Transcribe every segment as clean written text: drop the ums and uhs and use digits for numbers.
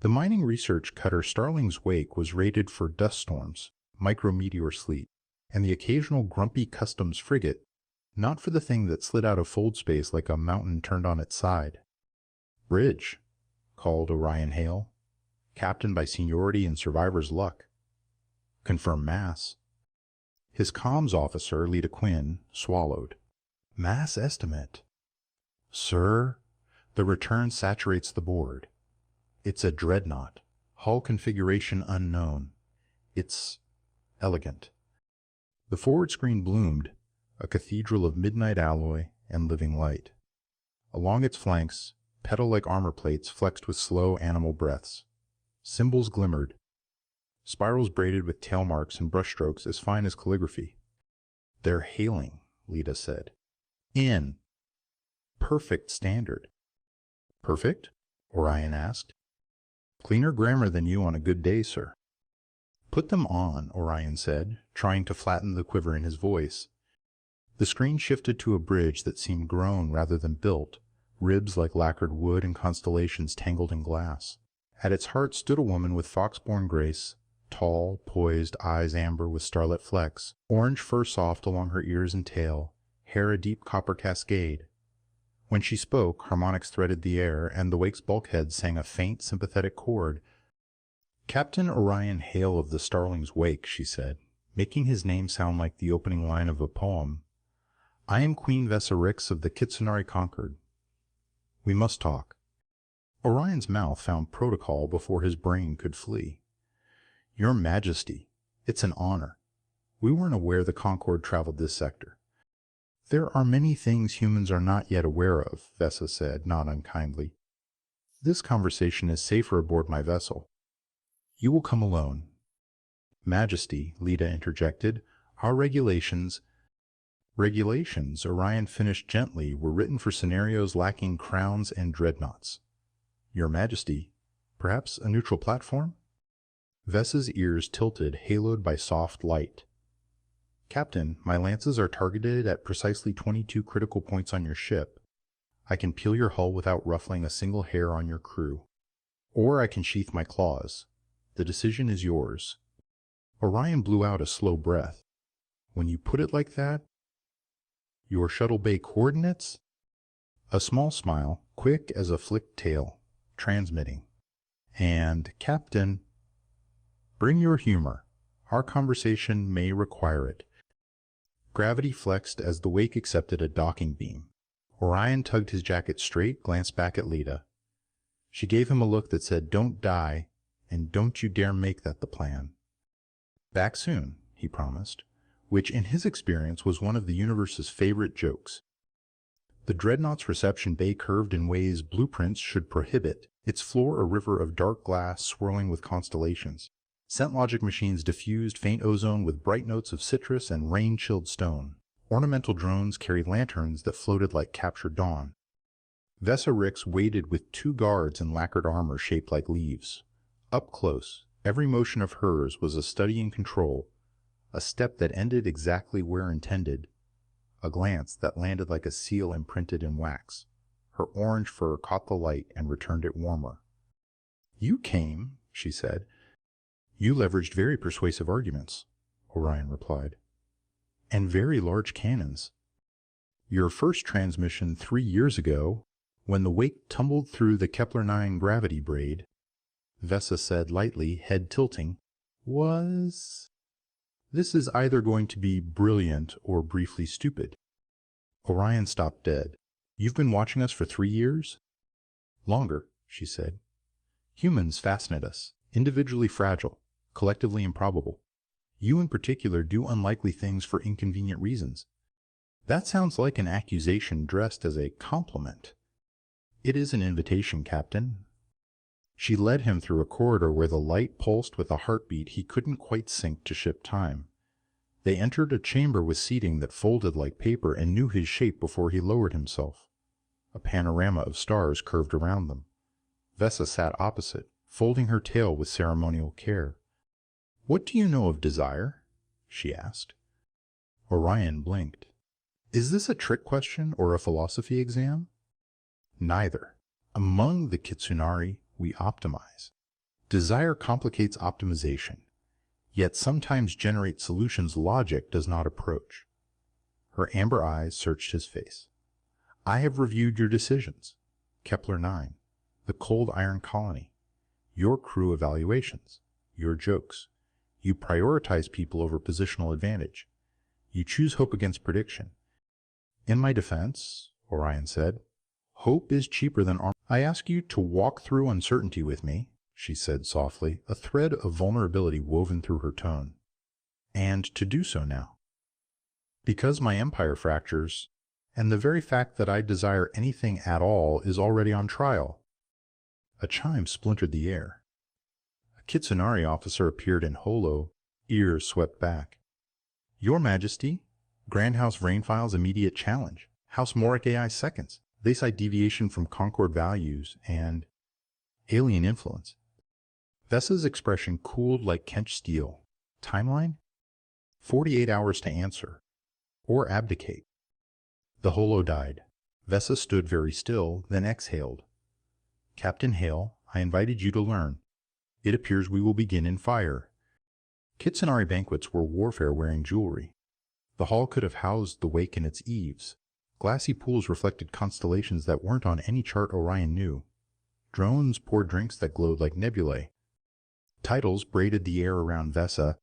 The mining research cutter Starling's Wake was rated for dust storms, micrometeor sleet, and the occasional grumpy customs frigate, not for the thing that slid out of fold space like a mountain turned on its side. "Bridge," called Orion Hale. "Captain by seniority and survivor's luck." "Confirm mass." His comms officer, Lita Quinn, swallowed. "Mass estimate." "Sir, the return saturates the board. It's a dreadnought. Hull configuration unknown. It's elegant." The forward screen bloomed, a cathedral of midnight alloy and living light. Along its flanks, petal-like armor plates flexed with slow animal breaths. Symbols glimmered. Spirals braided with tail marks and brushstrokes as fine as calligraphy. "They're hailing," Lita said. "In perfect standard." "Perfect?" Orion asked. "Cleaner grammar than you on a good day, sir." "Put them on," Orion said, trying to flatten the quiver in his voice. The screen shifted to a bridge that seemed grown rather than built, ribs like lacquered wood and constellations tangled in glass. At its heart stood a woman with fox-born grace, tall, poised, eyes amber with starlit flecks, orange fur soft along her ears and tail, hair a deep copper cascade. When she spoke, harmonics threaded the air, and the Wake's bulkhead sang a faint, sympathetic chord. "Captain Orion Hale of the Starling's Wake," she said, making his name sound like the opening line of a poem. "I am Queen Vessa Rhyx of the Kitsunari Conquered. We must talk." Orion's mouth found protocol before his brain could flee. "Your Majesty, it's an honor. We weren't aware the Concorde traveled this sector." "There are many things humans are not yet aware of," Vessa said, not unkindly. "This conversation is safer aboard my vessel. You will come alone." "Majesty," Lita interjected, "our regulations—" "Regulations," Orion finished gently, "were written for scenarios lacking crowns and dreadnoughts. Your Majesty, perhaps a neutral platform?" Vessa's ears tilted, haloed by soft light. "Captain, my lances are targeted at precisely 22 critical points on your ship. I can peel your hull without ruffling a single hair on your crew. Or I can sheath my claws. The decision is yours." Orion blew out a slow breath. "When you put it like that, your shuttle bay coordinates?" A small smile, quick as a flicked tail, transmitting. "And, Captain—" "Bring your humor. Our conversation may require it." Gravity flexed as the Wake accepted a docking beam. Orion tugged his jacket straight, glanced back at Lita. She gave him a look that said, "Don't die, and don't you dare make that the plan." "Back soon," he promised, which in his experience was one of the universe's favorite jokes. The dreadnought's reception bay curved in ways blueprints should prohibit, its floor a river of dark glass swirling with constellations. Scent logic machines diffused faint ozone with bright notes of citrus and rain-chilled stone. Ornamental drones carried lanterns that floated like captured dawn. Vessa Rhyx waited with 2 guards in lacquered armor shaped like leaves. Up close, every motion of hers was a study in control, a step that ended exactly where intended, a glance that landed like a seal imprinted in wax. Her orange fur caught the light and returned it warmer. "You came," she said. "You leveraged very persuasive arguments," Orion replied. "And very large cannons. Your first transmission 3 years ago, when the Wake tumbled through the Kepler-9 gravity braid," Vessa said lightly, head tilting, "was... This is either going to be brilliant or briefly stupid." Orion stopped dead. "You've been watching us for 3 years?" "Longer," she said. "Humans fascinate us, individually fragile, collectively improbable. You in particular do unlikely things for inconvenient reasons. That sounds like an accusation dressed as a compliment." "It is an invitation, Captain." She led him through a corridor where the light pulsed with a heartbeat he couldn't quite sync to ship time. They entered a chamber with seating that folded like paper and knew his shape before he lowered himself. A panorama of stars curved around them. Vessa sat opposite, folding her tail with ceremonial care. "What do you know of desire?" she asked. Orion blinked. "Is this a trick question or a philosophy exam?" "Neither. Among the Kitsunari, we optimize. Desire complicates optimization, yet sometimes generates solutions logic does not approach. Her amber eyes searched his face. I have reviewed your decisions. Kepler 9, the Cold Iron Colony, your crew evaluations, your jokes. You prioritize people over positional advantage. You choose hope against prediction. In my defense, Orion said, hope is cheaper than armor. I ask you to walk through uncertainty with me, she said softly, a thread of vulnerability woven through her tone. And to do so now. Because my empire fractures, and the very fact that I desire anything at all is already on trial. A chime splintered the air. A Kitsunari officer appeared in holo, ears swept back. Your Majesty, Grand House Rainfile's immediate challenge. House Monarch AI seconds. They cite deviation from Concord values and alien influence. Vessa's expression cooled like Kench steel. Timeline? 48 hours to answer. Or abdicate. The holo died. Vessa stood very still, then exhaled. Captain Hale, I invited you to learn. It appears we will begin in fire. Kitsunari banquets were warfare-wearing jewelry. The hall could have housed the wake in its eaves. Glassy pools reflected constellations that weren't on any chart Orion knew. Drones poured drinks that glowed like nebulae. Titles braided the air around Vessa,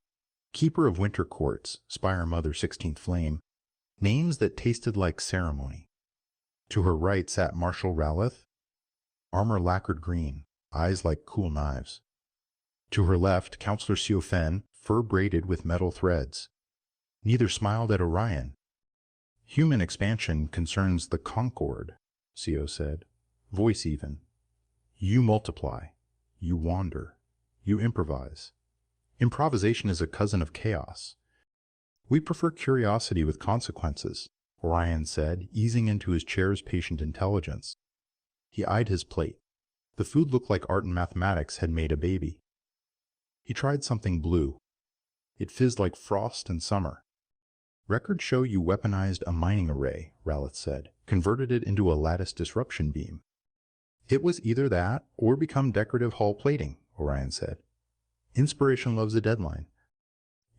Keeper of Winter Courts, Spire Mother 16th Flame, names that tasted like ceremony. To her right sat Marshal Ralith, armor lacquered green, eyes like cool knives. To her left, Counselor Siofen, fur braided with metal threads. Neither smiled at Orion. Human expansion concerns the Concord, Sio said, voice even. You multiply, you wander, you improvise. Improvisation is a cousin of chaos. We prefer curiosity with consequences, Orion said, easing into his chair's patient intelligence. He eyed his plate. The food looked like art and mathematics had made a baby. He tried something blue. It fizzed like frost in summer. Records show you weaponized a mining array, Ralith said, converted it into a lattice disruption beam. It was either that or become decorative hull plating, Orion said. Inspiration loves a deadline.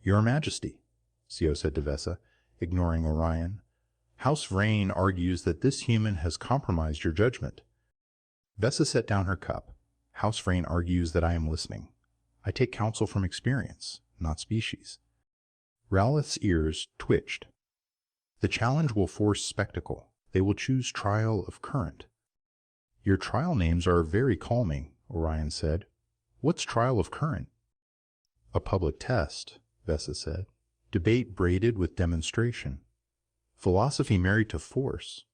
Your Majesty, Sio said to Vessa, ignoring Orion. House Rain argues that this human has compromised your judgment. Vessa set down her cup. House Rain argues that I am listening. I take counsel from experience, not species. Ralith's ears twitched. The challenge will force spectacle. They will choose trial of current. Your trial names are very calming, Orion said. What's trial of current? A public test, Vessa said. Debate braided with demonstration. Philosophy married to force.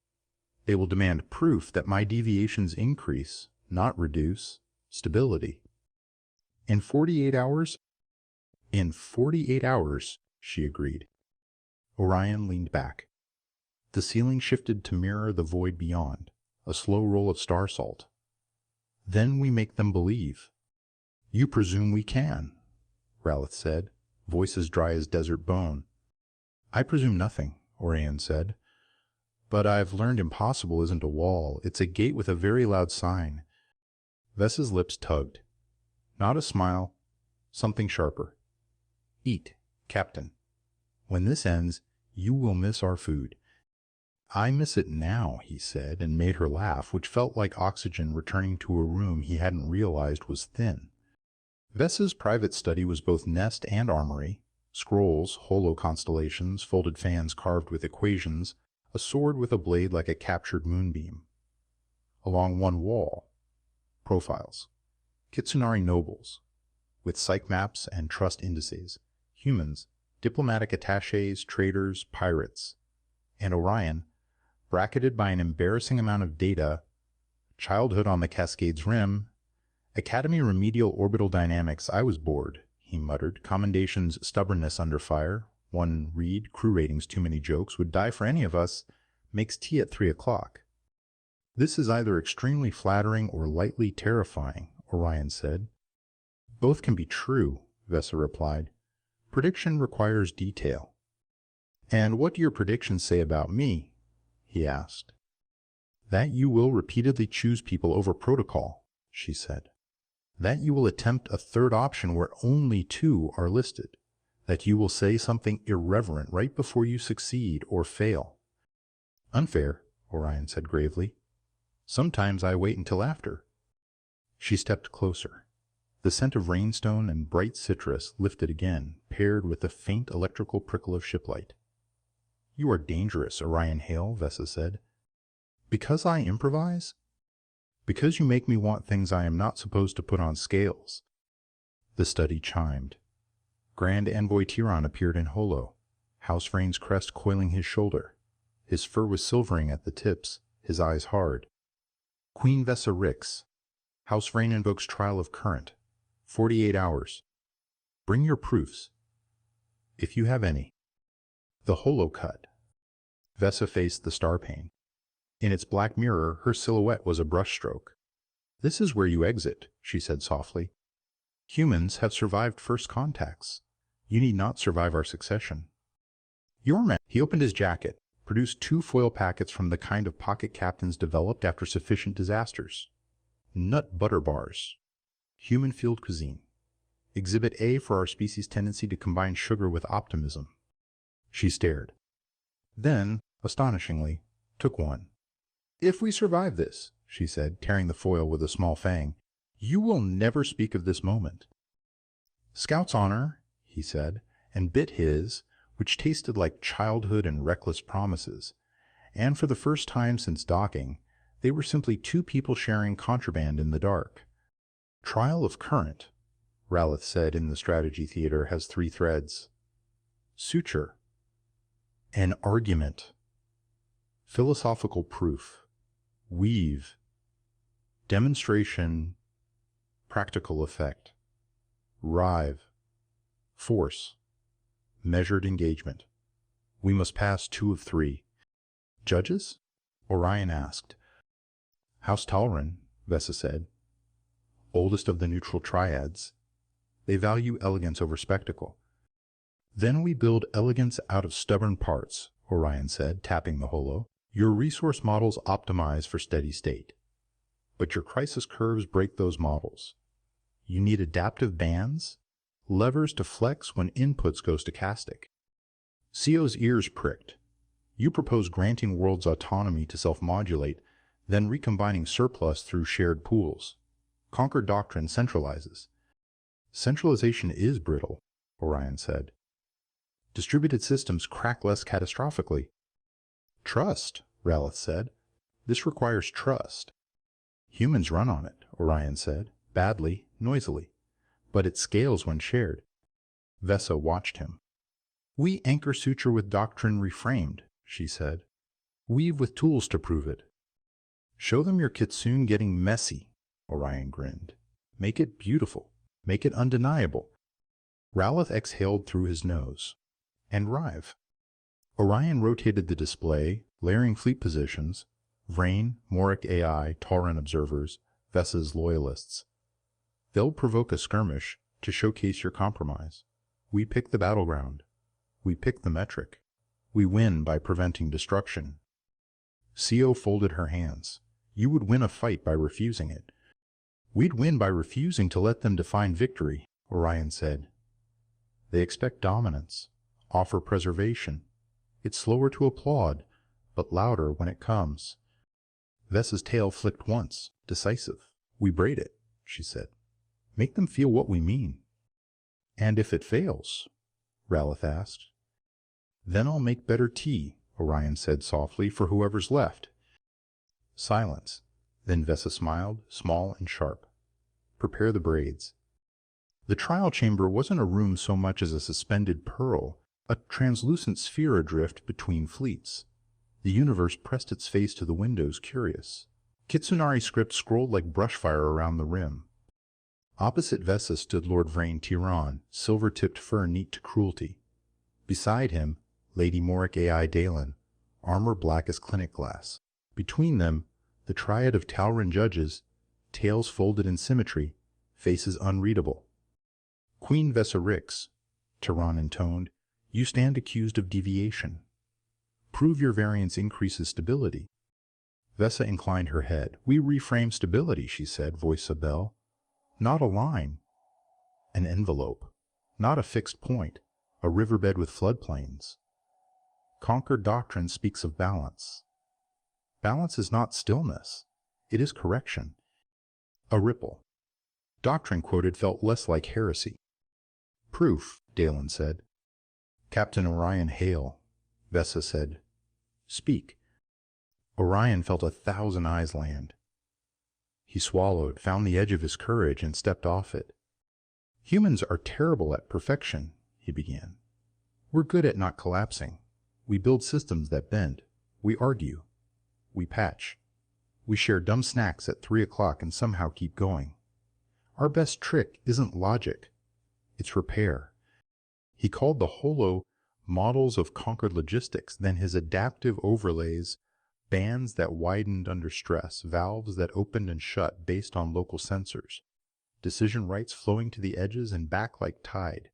They will demand proof that my deviations increase, not reduce, stability. In 48 hours? In 48 hours, she agreed. Orion leaned back. The ceiling shifted to mirror the void beyond, a slow roll of star salt. Then we make them believe. You presume we can, Ralith said, voice as dry as desert bone. I presume nothing, Orion said. But I've learned impossible isn't a wall, it's a gate with a very loud sign. Vessa's lips tugged. Not a smile, something sharper. Eat, Captain. When this ends, you will miss our food. I miss it now, he said, and made her laugh, which felt like oxygen returning to a room he hadn't realized was thin. Vessa's private study was both nest and armory. Scrolls, holo constellations, folded fans carved with equations, a sword with a blade like a captured moonbeam. Along one wall, profiles. Kitsunari nobles, with psych maps and trust indices. Humans, diplomatic attaches, traders, pirates. And Orion, bracketed by an embarrassing amount of data, childhood on the Cascades Rim, Academy remedial orbital dynamics. I was bored, he muttered. Commendation's stubbornness under fire. One read, crew ratings too many jokes, would die for any of us, makes tea at 3 o'clock. This is either extremely flattering or lightly terrifying, Orion said. Both can be true, Vessa replied. Prediction requires detail. And what do your predictions say about me? He asked. That you will repeatedly choose people over protocol, she said. That you will attempt a third option where only two are listed. That you will say something irreverent right before you succeed or fail. Unfair, Orion said gravely. Sometimes I wait until after. She stepped closer. The scent of rainstone and bright citrus lifted again, paired with the faint electrical prickle of shiplight. You are dangerous, Orion Hale, Vessa said. Because I improvise? Because you make me want things I am not supposed to put on scales. The study chimed. Grand Envoy Tiron appeared in holo, House Vrain's crest coiling his shoulder. His fur was silvering at the tips, his eyes hard. Queen Vessa Rhyx. House Vrain invokes trial of current. 48 hours. Bring your proofs, if you have any. The holo cut. Vessa faced the star pane. In its black mirror, her silhouette was a brushstroke. This is where you exit, she said softly. Humans have survived first contacts. You need not survive our succession. Your man. He opened his jacket, produced 2 foil packets from the kind of pocket captains developed after sufficient disasters. Nut butter bars. Human field cuisine. Exhibit A for our species' tendency to combine sugar with optimism. She stared. Then, astonishingly, took one. If we survive this, she said, tearing the foil with a small fang, you will never speak of this moment. Scout's honor, he said, and bit his, which tasted like childhood and reckless promises. And for the first time since docking, they were simply 2 people sharing contraband in the dark. Trial of current, Ralith said in the strategy theater, has 3 threads. Suture. An argument. Philosophical proof. Weave. Demonstration. Practical effect. Rive. Force. Measured engagement. We must pass 2 of 3. Judges? Orion asked. House Talrin, Vessa said. Oldest of the neutral triads. They value elegance over spectacle. Then we build elegance out of stubborn parts, Orion said, tapping the holo. Your resource models optimize for steady state. But your crisis curves break those models. You need adaptive bands, levers to flex when inputs go stochastic. CO's ears pricked. You propose granting worlds autonomy to self-modulate, then recombining surplus through shared pools. Conquer doctrine centralizes. Centralization is brittle, Orion said. Distributed systems crack less catastrophically. Trust, Ralith said. This requires trust. Humans run on it, Orion said, badly, noisily. But it scales when shared. Vessa watched him. We anchor suture with doctrine reframed, she said. Weave with tools to prove it. Show them your kitsune getting messy, Orion grinned. Make it beautiful. Make it undeniable. Ralith exhaled through his nose. And rive. Orion rotated the display, layering fleet positions, Vrain, Moric AI, Talrin observers, Vessa's loyalists. They'll provoke a skirmish to showcase your compromise. We pick the battleground. We pick the metric. We win by preventing destruction. CO folded her hands. You would win a fight by refusing it. We'd win by refusing to let them define victory, Orion said. They expect dominance, offer preservation. It's slower to applaud, but louder when it comes. Vessa's tail flicked once, decisive. We braid it, she said. Make them feel what we mean. And if it fails? Ralith asked. Then I'll make better tea, Orion said softly, for whoever's left. Silence. Then Vessa smiled, small and sharp. Prepare the braids. The trial chamber wasn't a room so much as a suspended pearl, a translucent sphere adrift between fleets. The universe pressed its face to the windows, curious. Kitsunari script scrolled like brushfire around the rim. Opposite Vessa stood Lord Vrain Tiron, silver-tipped fur neat to cruelty. Beside him, Lady Moric AI Dalen, armor black as clinic glass. Between them, the triad of Talrin judges, tails folded in symmetry, faces unreadable. Queen Vessa Rhyx, Tiron intoned, you stand accused of deviation. Prove your variance increases stability. Vessa inclined her head. We reframe stability, she said, voice a bell. Not a line. An envelope. Not a fixed point. A riverbed with floodplains. Concord doctrine speaks of balance. Balance is not stillness. It is correction. A ripple. Doctrine quoted felt less like heresy. Proof, Dalen said. Captain Orion Hale, Vessa said. Speak. Orion felt 1,000 eyes land. He swallowed, found the edge of his courage, and stepped off it. Humans are terrible at perfection, he began. We're good at not collapsing. We build systems that bend. We argue. We patch. We share dumb snacks at 3 o'clock and somehow keep going. Our best trick isn't logic. It's repair. He called the holo models of conquered logistics, then his adaptive overlays, bands that widened under stress, valves that opened and shut based on local sensors, decision rights flowing to the edges and back like tide.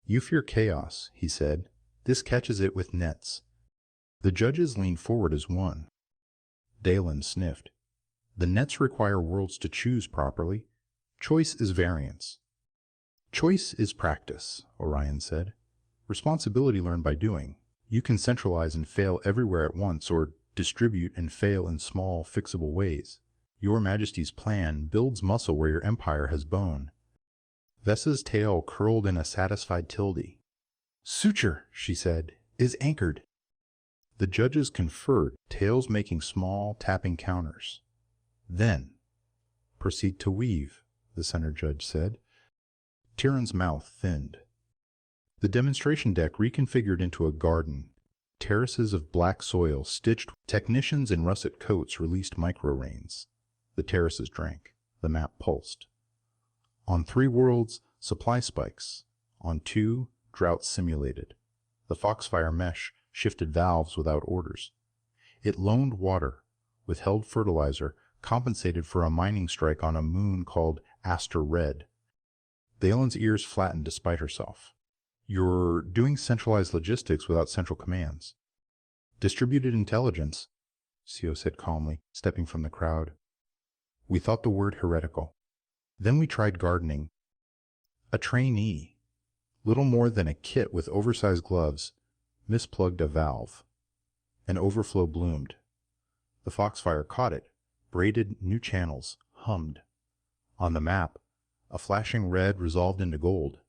You fear chaos, he said. This catches it with nets. The judges leaned forward as one. Dalen sniffed. The nets require worlds to choose properly. Choice is variance. Choice is practice, Orion said. Responsibility learned by doing. You can centralize and fail everywhere at once, or distribute and fail in small, fixable ways. Your Majesty's plan builds muscle where your empire has bone. Vessa's tail curled in a satisfied tilde. Suture, she said, is anchored. The judges conferred, tails making small, tapping counters. Then, proceed to weave, the center judge said. Tyrion's mouth thinned. The demonstration deck reconfigured into a garden. Terraces of black soil stitched. Technicians in russet coats released micro-rains. The terraces drank. The map pulsed. On 3 worlds, supply spikes. On 2, drought simulated. The Foxfire mesh shifted valves without orders. It loaned water, withheld fertilizer, compensated for a mining strike on a moon called Aster Red. Dalen's ears flattened despite herself. You're doing centralized logistics without central commands. Distributed intelligence, Sio said calmly, stepping from the crowd. We thought the word heretical. Then we tried gardening. A trainee, little more than a kit with oversized gloves, misplugged a valve. An overflow bloomed. The Foxfire caught it, braided new channels, hummed. On the map, a flashing red resolved into gold.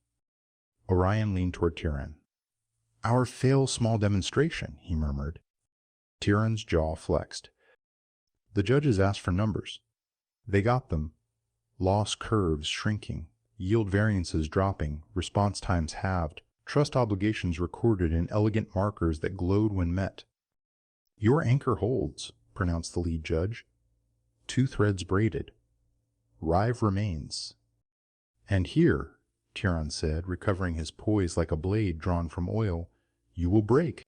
Orion leaned toward Tyrion. Our fail small demonstration, he murmured. Tyrion's jaw flexed. The judges asked for numbers. They got them. Loss curves shrinking, yield variances dropping, response times halved, trust obligations recorded in elegant markers that glowed when met. Your anchor holds, pronounced the lead judge. 2 threads braided. Rive remains. And here, Tyrion said, recovering his poise like a blade drawn from oil, you will break.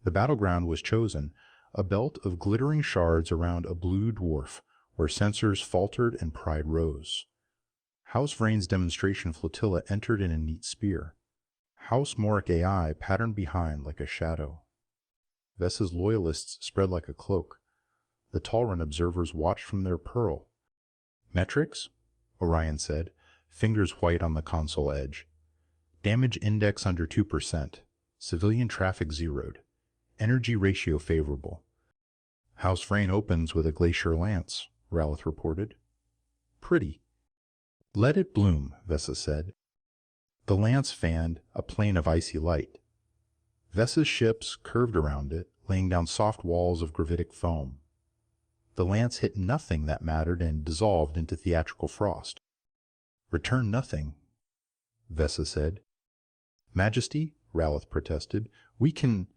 The battleground was chosen, a belt of glittering shards around a blue dwarf, where sensors faltered and pride rose. House Vrain's demonstration flotilla entered in a neat spear. House Monarch AI patterned behind like a shadow. Vessa's loyalists spread like a cloak. The Talrun observers watched from their pearl. Metrics? Orion said, fingers white on the console edge. Damage index under 2%. Civilian traffic zeroed. Energy ratio favorable. House Vrain opens with a glacier lance, Ralith reported. Pretty. Let it bloom, Vessa said. The lance fanned a plane of icy light. Vessa's ships curved around it, laying down soft walls of gravitic foam. The lance hit nothing that mattered and dissolved into theatrical frost. Return nothing, Vessa said. Majesty, Ralith protested, we can...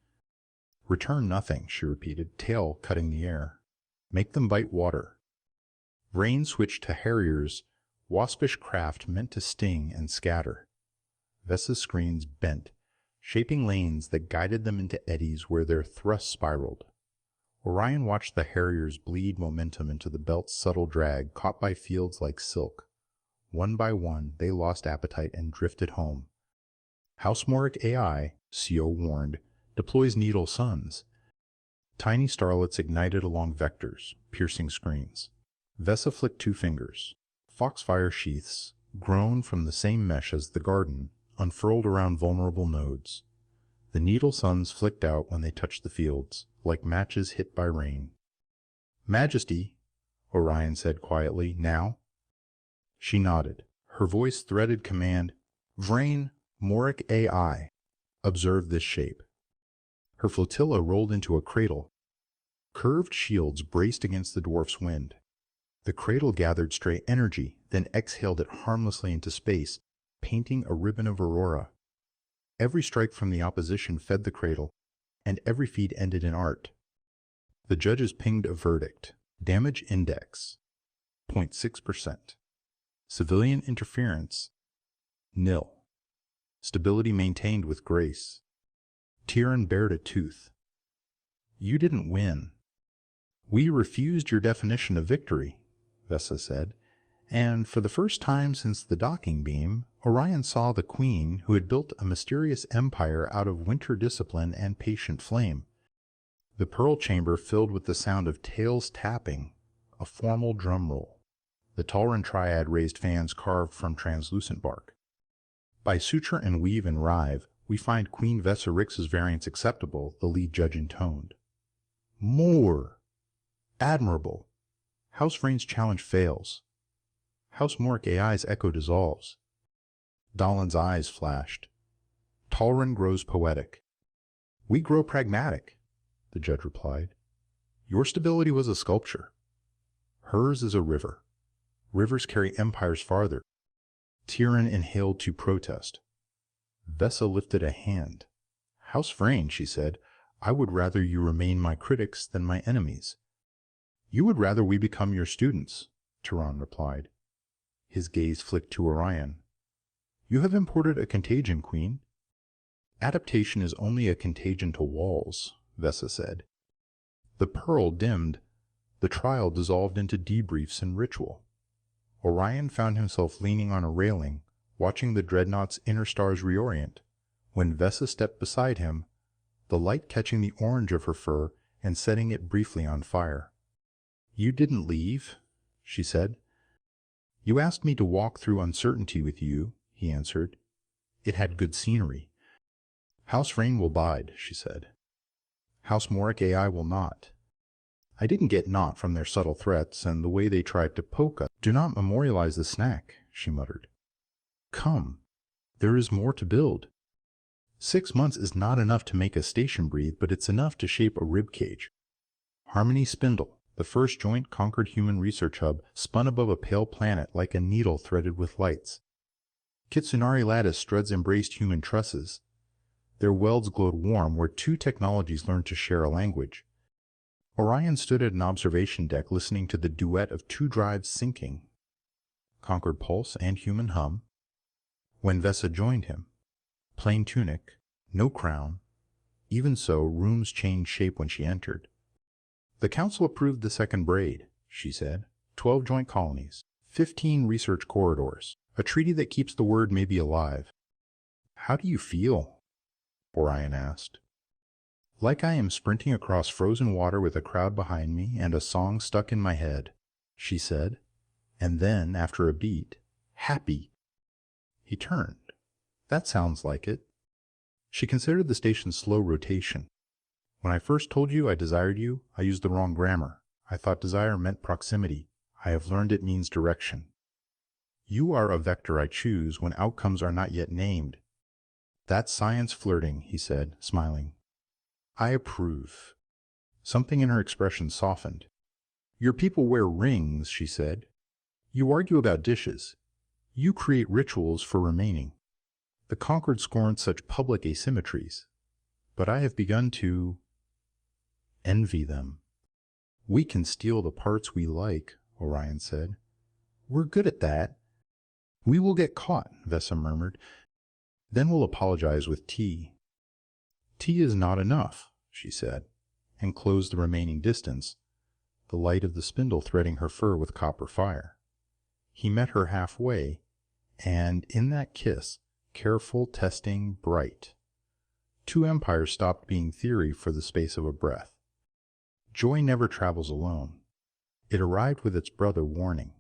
Return nothing, she repeated, tail cutting the air. Make them bite water. Vrain switched to Harrier's waspish craft meant to sting and scatter. Vessa's screens bent, shaping lanes that guided them into eddies where their thrusts spiraled. Orion watched the Harriers bleed momentum into the belt's subtle drag, caught by fields like silk. One by one, they lost appetite and drifted home. House Monarch AI, CO warned, deploys needle suns. Tiny starlets ignited along vectors, piercing screens. Vessa flicked 2 fingers. Foxfire sheaths, grown from the same mesh as the garden, unfurled around vulnerable nodes. The needle suns flicked out when they touched the fields, like matches hit by rain. "Majesty," Orion said quietly, "now?" She nodded. Her voice threaded command. "Vrain, monarch AI. Observe this shape." Her flotilla rolled into a cradle. Curved shields braced against the dwarf's wind. The cradle gathered stray energy, then exhaled it harmlessly into space, painting a ribbon of aurora. Every strike from the opposition fed the cradle, and every feed ended in art. The judges pinged a verdict. Damage index, 0.6%. Civilian interference, nil. Stability maintained with grace. Tyrion bared a tooth. "You didn't win." "We refused your definition of victory," Vessa said, and for the first time since the docking beam, Orion saw the Queen who had built a mysterious empire out of winter discipline and patient flame. The pearl chamber filled with the sound of tails tapping, a formal drum roll. The Tauran triad raised fans carved from translucent bark. "By suture and weave and rive, we find Queen Vessa Rhyx's variants acceptable," the lead judge intoned. "More! Admirable! House Vrain's challenge fails. House Monarch AI's echo dissolves." Dahlon's eyes flashed. "Tauran grows poetic." "We grow pragmatic," the judge replied. "Your stability was a sculpture. Hers is a river. Rivers carry empires farther." Tyrion inhaled to protest. Vessa lifted a hand. "House Vrain," she said, "I would rather you remain my critics than my enemies." "You would rather we become your students," Tyrion replied. His gaze flicked to Orion. "You have imported a contagion, Queen." "Adaptation is only a contagion to walls," Vessa said. The pearl dimmed. The trial dissolved into debriefs and ritual. Orion found himself leaning on a railing, watching the dreadnought's inner stars reorient, when Vessa stepped beside him, the light catching the orange of her fur and setting it briefly on fire. "You didn't leave," she said. "You asked me to walk through uncertainty with you," he answered. "It had good scenery." "House Vrain will bide," she said. "House Monarch AI will not. I didn't get naught from their subtle threats and the way they tried to poke us." "Do not memorialize the snack," she muttered. "Come, there is more to build. 6 months is not enough to make a station breathe, but it's enough to shape a rib cage. Harmony Spindle, the first joint conquered human research hub, spun above a pale planet like a needle threaded with lights. Kitsunari lattice studs embraced human trusses. Their welds glowed warm where two technologies learned to share a language. Orion stood at an observation deck listening to the duet of two drives syncing. Conquered pulse and human hum. When Vessa joined him, plain tunic, no crown. Even so, rooms changed shape when she entered. "The council approved the second braid," she said. 12 joint colonies, 15 research corridors, a treaty that keeps the word maybe alive. "How do you feel?" Orion asked. "Like I am sprinting across frozen water with a crowd behind me and a song stuck in my head," she said. And then, after a beat, "Happy." He turned. "That sounds like it." She considered the station's slow rotation. "When I first told you I desired you, I used the wrong grammar. I thought desire meant proximity. I have learned it means direction. You are a vector I choose when outcomes are not yet named." "That's science flirting," he said, smiling. "I approve." Something in her expression softened. "Your people wear rings," she said. "You argue about dishes. You create rituals for remaining. The conquered scorn such public asymmetries. But I have begun to envy them." "We can steal the parts we like," Orion said. "We're good at that." "We will get caught," Vessa murmured. "Then we'll apologize with tea." "Tea is not enough," she said, and closed the remaining distance, the light of the spindle threading her fur with copper fire. He met her halfway, and in that kiss, careful, testing, bright, two empires stopped being theory for the space of a breath. Joy never travels alone. It arrived with its brother warning.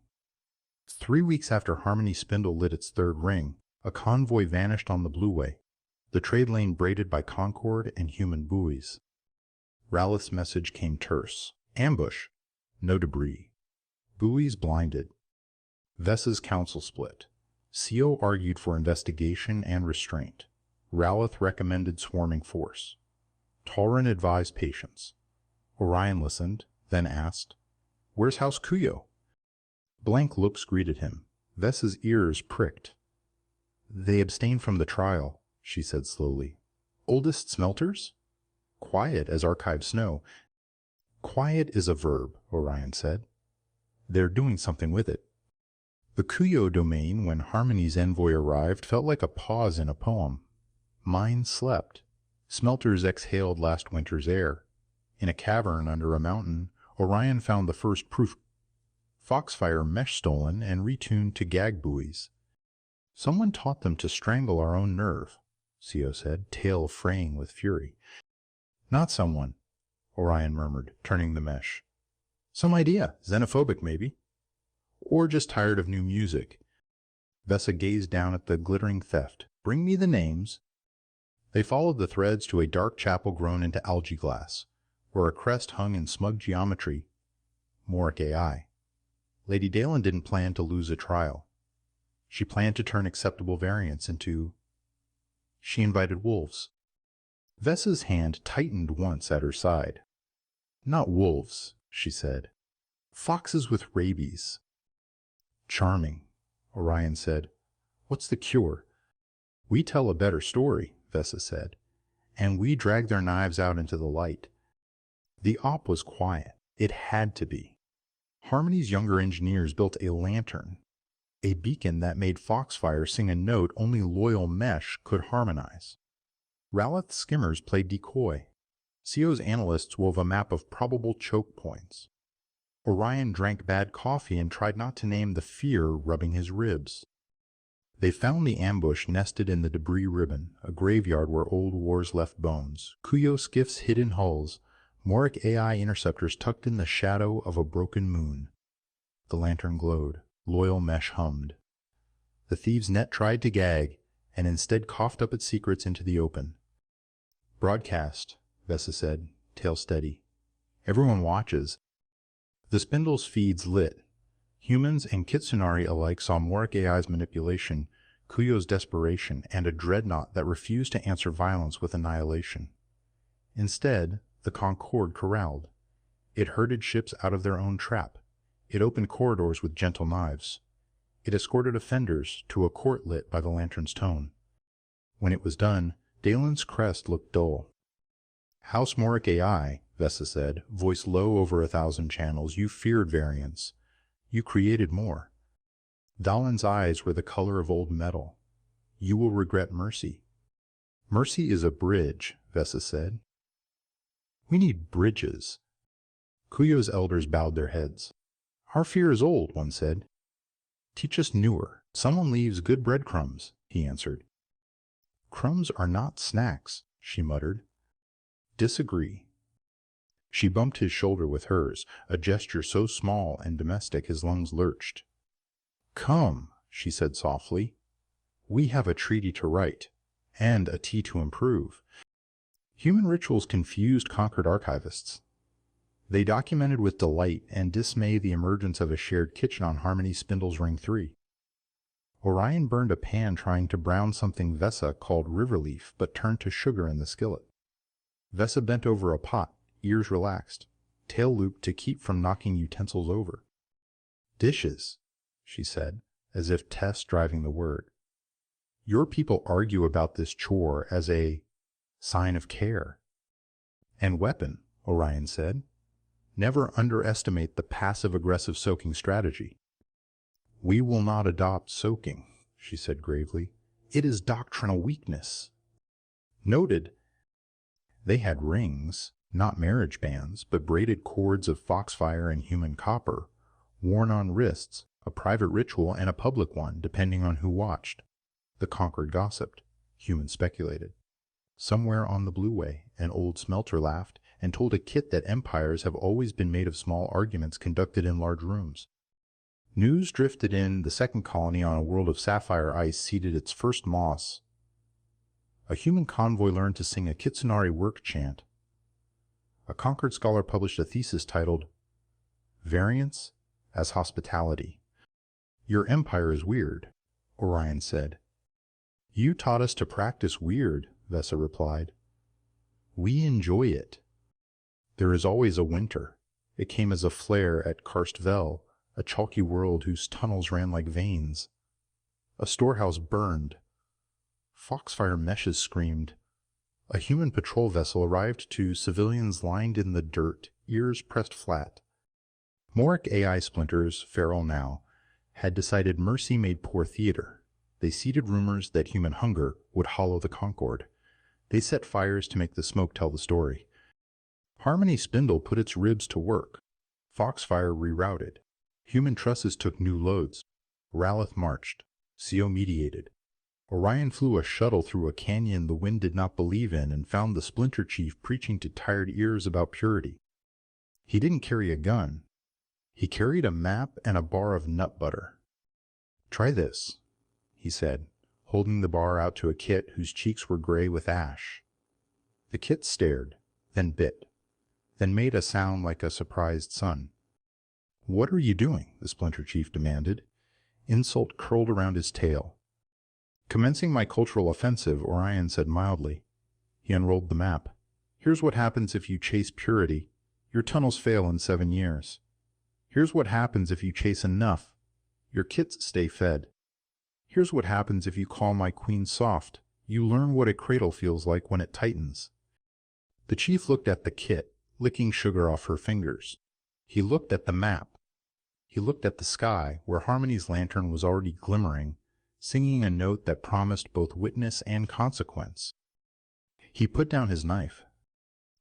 3 weeks after Harmony Spindle lit its third ring, a convoy vanished on the Blueway, the trade lane braided by Concord and human buoys. Ralith's message came terse. Ambush. No debris. Buoys blinded. Vessa's council split. Co argued for investigation and restraint. Ralith recommended swarming force. Talrin advised patience. Orion listened, then asked, "Where's House Kuyo?" Blank looks greeted him. Vessa's ears pricked. "They abstained from the trial," she said slowly. "Oldest smelters?" "Quiet as archived snow." "Quiet is a verb," Orion said. "They're doing something with it." The Kuyo domain, when Harmony's envoy arrived, felt like a pause in a poem. Mines slept. Smelters exhaled last winter's air. In a cavern under a mountain, Orion found the first proof. Foxfire mesh stolen and retuned to gag buoys. "Someone taught them to strangle our own nerve," Co said, tail fraying with fury. "Not someone," Orion murmured, turning the mesh. "Some idea, xenophobic maybe. Or just tired of new music." Vessa gazed down at the glittering theft. "Bring me the names." They followed the threads to a dark chapel grown into algae glass, where a crest hung in smug geometry. Monarch AI. Lady Dalen didn't plan to lose a trial. She planned to turn acceptable variants into... She invited wolves. Vessa's hand tightened once at her side. "Not wolves," she said. "Foxes with rabies." "Charming," Orion said. "What's the cure?" "We tell a better story," Vessa said, "and we drag their knives out into the light." The op was quiet. It had to be. Harmony's younger engineers built a lantern, a beacon that made Foxfire sing a note only loyal mesh could harmonize. Ralith's skimmers played decoy. CO's analysts wove a map of probable choke points. Orion drank bad coffee and tried not to name the fear rubbing his ribs. They found the ambush nested in the debris ribbon, a graveyard where old wars left bones, Kuyo skiffs hid in hulls, Monarch AI interceptors tucked in the shadow of a broken moon. The lantern glowed. Loyal mesh hummed. The thieves' net tried to gag, and instead coughed up its secrets into the open. "Broadcast," Vessa said, tail steady. "Everyone watches." The spindle's feeds lit. Humans and Kitsunari alike saw Monarch AI's manipulation, Kuyo's desperation, and a dreadnought that refused to answer violence with annihilation. Instead, the Concord corralled. It herded ships out of their own trap. It opened corridors with gentle knives. It escorted offenders to a court lit by the lantern's tone. When it was done, Dalen's crest looked dull. "House Monarch AI," Vessa said, voice low over 1,000 channels, "you feared variance. You created more." Dalen's eyes were the color of old metal. "You will regret mercy." "Mercy is a bridge," Vessa said. "We need bridges." Kuyo's elders bowed their heads. "Our fear is old," one said. "Teach us newer. Someone leaves good breadcrumbs," he answered. "Crumbs are not snacks," she muttered. "Disagree." She bumped his shoulder with hers, a gesture so small and domestic his lungs lurched. "Come," she said softly. "We have a treaty to write, and a tea to improve." Human rituals confused conquered archivists. They documented with delight and dismay the emergence of a shared kitchen on Harmony Spindle's Ring 3. Orion burned a pan trying to brown something Vessa called riverleaf, but turned to sugar in the skillet. Vessa bent over a pot, ears relaxed, tail looped to keep from knocking utensils over. "Dishes," she said, as if Tess driving the word. "Your people argue about this chore as a sign of care." "And weapon," Orion said. "Never underestimate the passive-aggressive soaking strategy." "We will not adopt soaking," she said gravely. "It is doctrinal weakness." "Noted." They had rings, not marriage bands, but braided cords of foxfire and human copper, worn on wrists, a private ritual and a public one, depending on who watched. The conquered gossiped. Humans speculated. Somewhere on the Blueway, an old smelter laughed and told a kit that empires have always been made of small arguments conducted in large rooms. News drifted in. The second colony on a world of sapphire ice seeded its first moss. A human convoy learned to sing a Kitsunari work chant. A Concord scholar published a thesis titled, Variance as Hospitality. Your empire is weird, Orion said. You taught us to practice weird, Vessa replied. We enjoy it. There is always a winter. It came as a flare at Karstvel, a chalky world whose tunnels ran like veins. A storehouse burned. Foxfire meshes screamed. A human patrol vessel arrived to civilians lined in the dirt, ears pressed flat. Monarch AI splinters, feral now, had decided mercy made poor theater. They seeded rumors that human hunger would hollow the Concord. They set fires to make the smoke tell the story. Harmony Spindle put its ribs to work. Foxfire rerouted. Human trusses took new loads. Ralith marched. CO mediated. Orion flew a shuttle through a canyon the wind did not believe in and found the Splinter Chief preaching to tired ears about purity. He didn't carry a gun. He carried a map and a bar of nut butter. Try this, he said, holding the bar out to a kit whose cheeks were gray with ash. The kit stared, then bit, then made a sound like a surprised son. What are you doing? The Splinter Chief demanded. Insult curled around his tail. Commencing my cultural offensive, Orion said mildly. He unrolled the map. Here's what happens if you chase purity. Your tunnels fail in 7 years. Here's what happens if you chase enough. Your kits stay fed. Here's what happens if you call my queen soft. You learn what a cradle feels like when it tightens. The chief looked at the kit, licking sugar off her fingers. He looked at the map. He looked at the sky, where Harmony's lantern was already glimmering, singing a note that promised both witness and consequence. He put down his knife.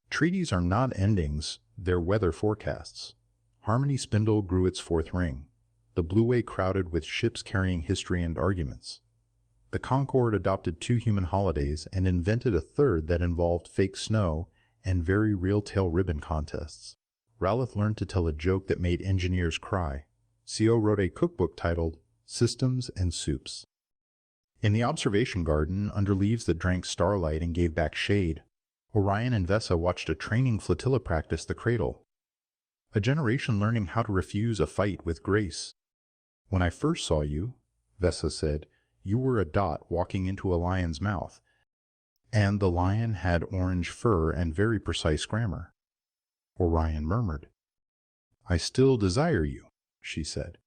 Treaties are not endings, they're weather forecasts. Harmony Spindle grew its fourth ring. The Blue Way crowded with ships carrying history and arguments. The Concord adopted 2 human holidays and invented a third that involved fake snow and very real tail ribbon contests. Ralith learned to tell a joke that made engineers cry. CO wrote a cookbook titled Systems and Soups. In the observation garden, under leaves that drank starlight and gave back shade, Orion and Vessa watched a training flotilla practice the cradle. A generation learning how to refuse a fight with grace. When I first saw you, Vessa said, you were a dot walking into a lion's mouth, and the lion had orange fur and very precise grammar. Orion murmured. I still desire you, she said.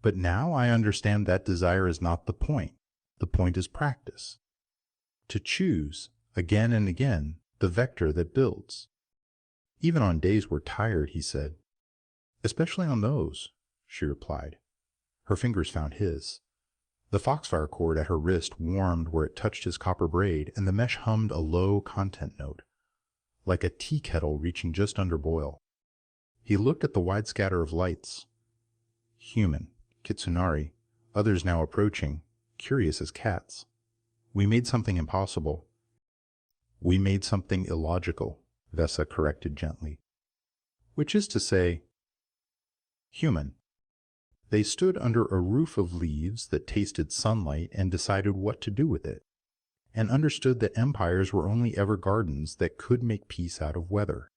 But now I understand that desire is not the point. The point is practice. To choose, again and again, the vector that builds. Even on days we're tired, he said. Especially on those, she replied. Her fingers found his. The foxfire cord at her wrist warmed where it touched his copper braid, and the mesh hummed a low content note, like a tea kettle reaching just under boil. He looked at the wide scatter of lights. Human, Kitsunari, others now approaching, curious as cats. We made something impossible. We made something illogical, Vessa corrected gently. Which is to say, human. They stood under a roof of leaves that tasted sunlight and decided what to do with it, and understood that empires were only ever gardens that could make peace out of weather.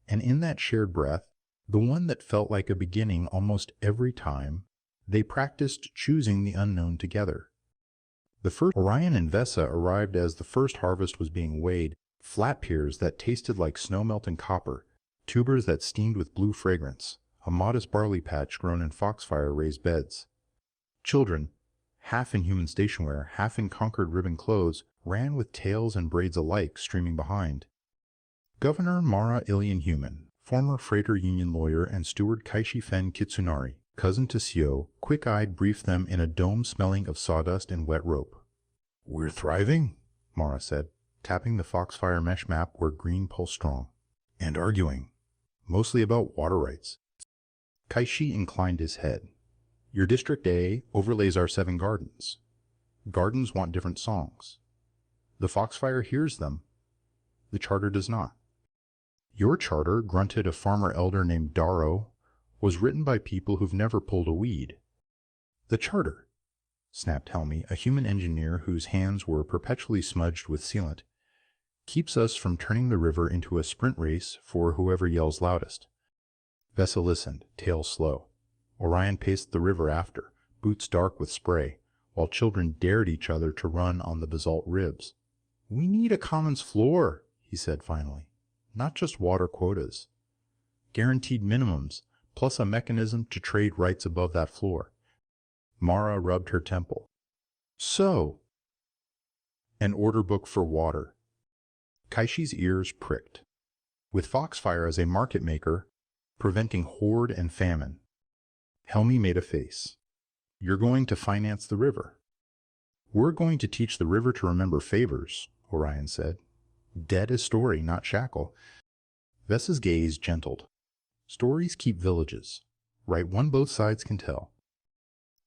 And in that shared breath, the one that felt like a beginning almost every time, they practiced choosing the unknown together. The first Orion and Vessa arrived as the first harvest was being weighed, flat piers that tasted like snowmelt and copper, tubers that steamed with blue fragrance, a modest barley patch grown in foxfire raised beds. Children, half in human stationwear, half in Concord ribbon clothes, ran with tails and braids alike streaming behind. Governor Mara Ilian Human, former freighter union lawyer and steward Kaishi Fen Kitsunari, cousin to Sio, quick-eyed briefed them in a dome smelling of sawdust and wet rope. We're thriving, Mara said, tapping the foxfire mesh map where green pulsed strong. And arguing, mostly about water rights. Kaishi inclined his head. Your District A overlays our 7 gardens. Gardens want different songs. The foxfire hears them. The charter does not. Your charter, grunted a farmer elder named Daro, was written by people who've never pulled a weed. The charter, snapped Helmy, a human engineer whose hands were perpetually smudged with sealant, keeps us from turning the river into a sprint race for whoever yells loudest. Vessa listened, tail slow. Orion paced the river after, boots dark with spray, while children dared each other to run on the basalt ribs. "We need a commons floor," he said finally. "Not just water quotas. Guaranteed minimums, plus a mechanism to trade rights above that floor." Mara rubbed her temple. "So, an order book for water." Kaishi's ears pricked. With Foxfire as a market maker, preventing horde and famine. Helmy made a face. "You're going to finance the river." "We're going to teach the river to remember favors," Orion said. "Debt is story, not shackle." Vessa's gaze gentled. "Stories keep villages. Write one both sides can tell."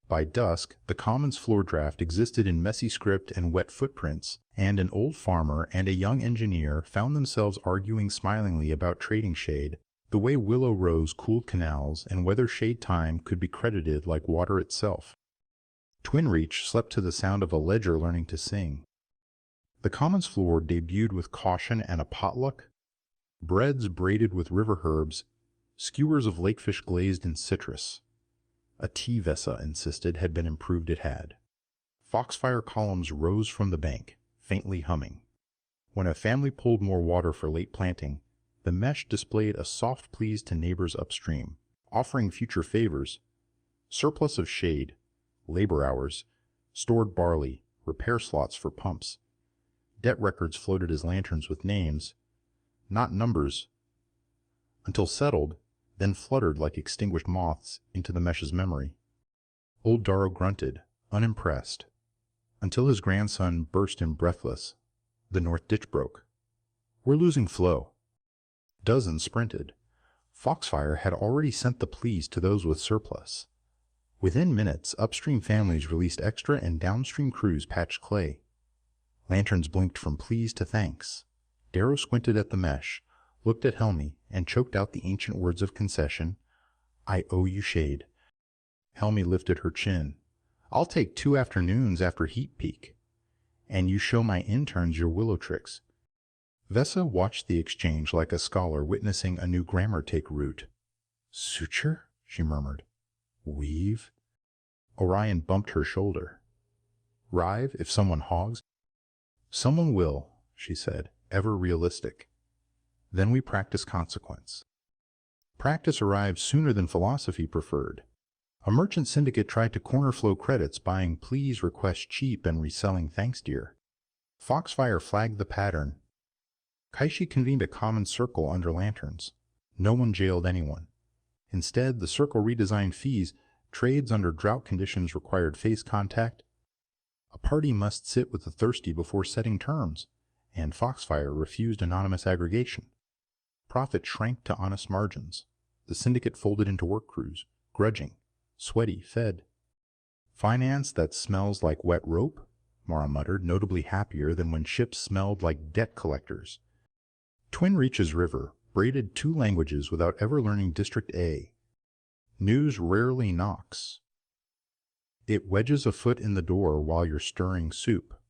By dusk, the commons floor draft existed in messy script and wet footprints, and an old farmer and a young engineer found themselves arguing smilingly about trading shade, the way Willow Rose cooled canals and whether shade time could be credited like water itself. Twin Reach slept to the sound of a ledger learning to sing. The commons floor debuted with caution and a potluck, breads braided with river herbs, skewers of lakefish glazed in citrus. A tea, Vessa insisted, had been improved it had. Foxfire columns rose from the bank, faintly humming. When a family pulled more water for late planting, the mesh displayed a soft pleas to neighbors upstream, offering future favors: surplus of shade, labor hours, stored barley, repair slots for pumps. Debt records floated as lanterns with names, not numbers, until settled, then fluttered like extinguished moths into the mesh's memory. Old Darrow grunted, unimpressed, until his grandson burst in breathless. The north ditch broke. "We're losing flow." Dozens sprinted. Foxfire had already sent the pleas to those with surplus. Within minutes, upstream families released extra and downstream crews patched clay. Lanterns blinked from pleas to thanks. Darrow squinted at the mesh, looked at Helmy, and choked out the ancient words of concession. "I owe you shade." Helmy lifted her chin. "I'll take 2 afternoons after heat peak. And you show my interns your willow tricks." Vessa watched the exchange like a scholar witnessing a new grammar take root. "Suture?" she murmured. "Weave?" Orion bumped her shoulder. "Rive if someone hogs?" "Someone will," she said, ever realistic. Then we practice consequence. Practice arrived sooner than philosophy preferred. A merchant syndicate tried to corner flow credits, buying please request cheap and reselling thanks dear. Foxfire flagged the pattern. Kaishi convened a common circle under lanterns. No one jailed anyone. Instead, the circle redesigned fees. Trades under drought conditions required face contact. A party must sit with the thirsty before setting terms, and Foxfire refused anonymous aggregation. Profit shrank to honest margins. The syndicate folded into work crews, grudging, sweaty, fed. "Finance that smells like wet rope?" Mara muttered, notably happier than when ships smelled like debt collectors. Twin Reaches River braided 2 languages without ever learning District A. News rarely knocks. It wedges a foot in the door while you're stirring soup.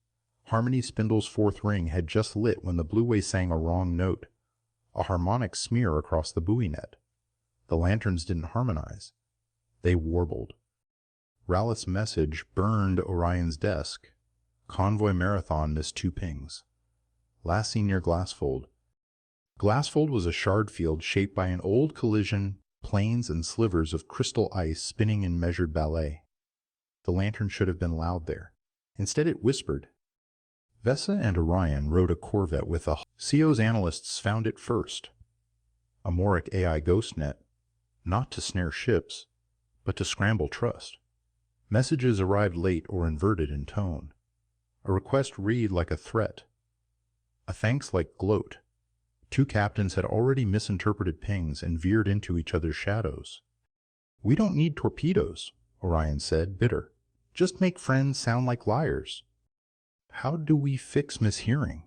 Harmony Spindle's 4th ring had just lit when the Blueway sang a wrong note, a harmonic smear across the buoy net. The lanterns didn't harmonize. They warbled. Ralith's message burned Orion's desk. Convoy Marathon missed 2 pings. Last seen near Glassfold. Glassfold was a shard field shaped by an old collision, planes and slivers of crystal ice spinning in measured ballet. The lantern should have been loud there. Instead it whispered. Vessa and Orion rode a corvette with a CO's analysts found it first. A Moric AI ghost net, not to snare ships, but to scramble trust. Messages arrived late or inverted in tone. A request read like a threat. A thanks like gloat. 2 captains had already misinterpreted pings and veered into each other's shadows. "We don't need torpedoes," Orion said, bitter. "Just make friends sound like liars." "How do we fix mishearing?"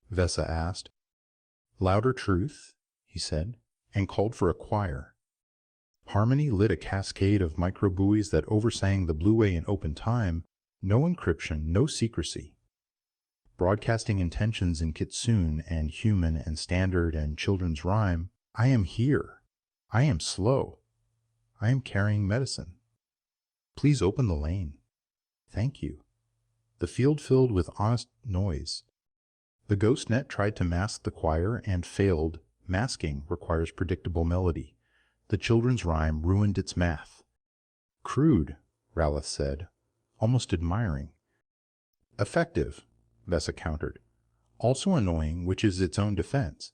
Vessa asked. "Louder truth," he said, and called for a choir. Harmony lit a cascade of microbuoys that oversang the Blueway in open time, no encryption, no secrecy. Broadcasting intentions in Kitsune and human and standard and children's rhyme, I am here. I am slow. I am carrying medicine. Please open the lane. Thank you. The field filled with honest noise. The ghost net tried to mask the choir and failed. Masking requires predictable melody. The children's rhyme ruined its math. Crude, Ralith said, almost admiring. Effective, Vessa countered. Also annoying, which is its own defense.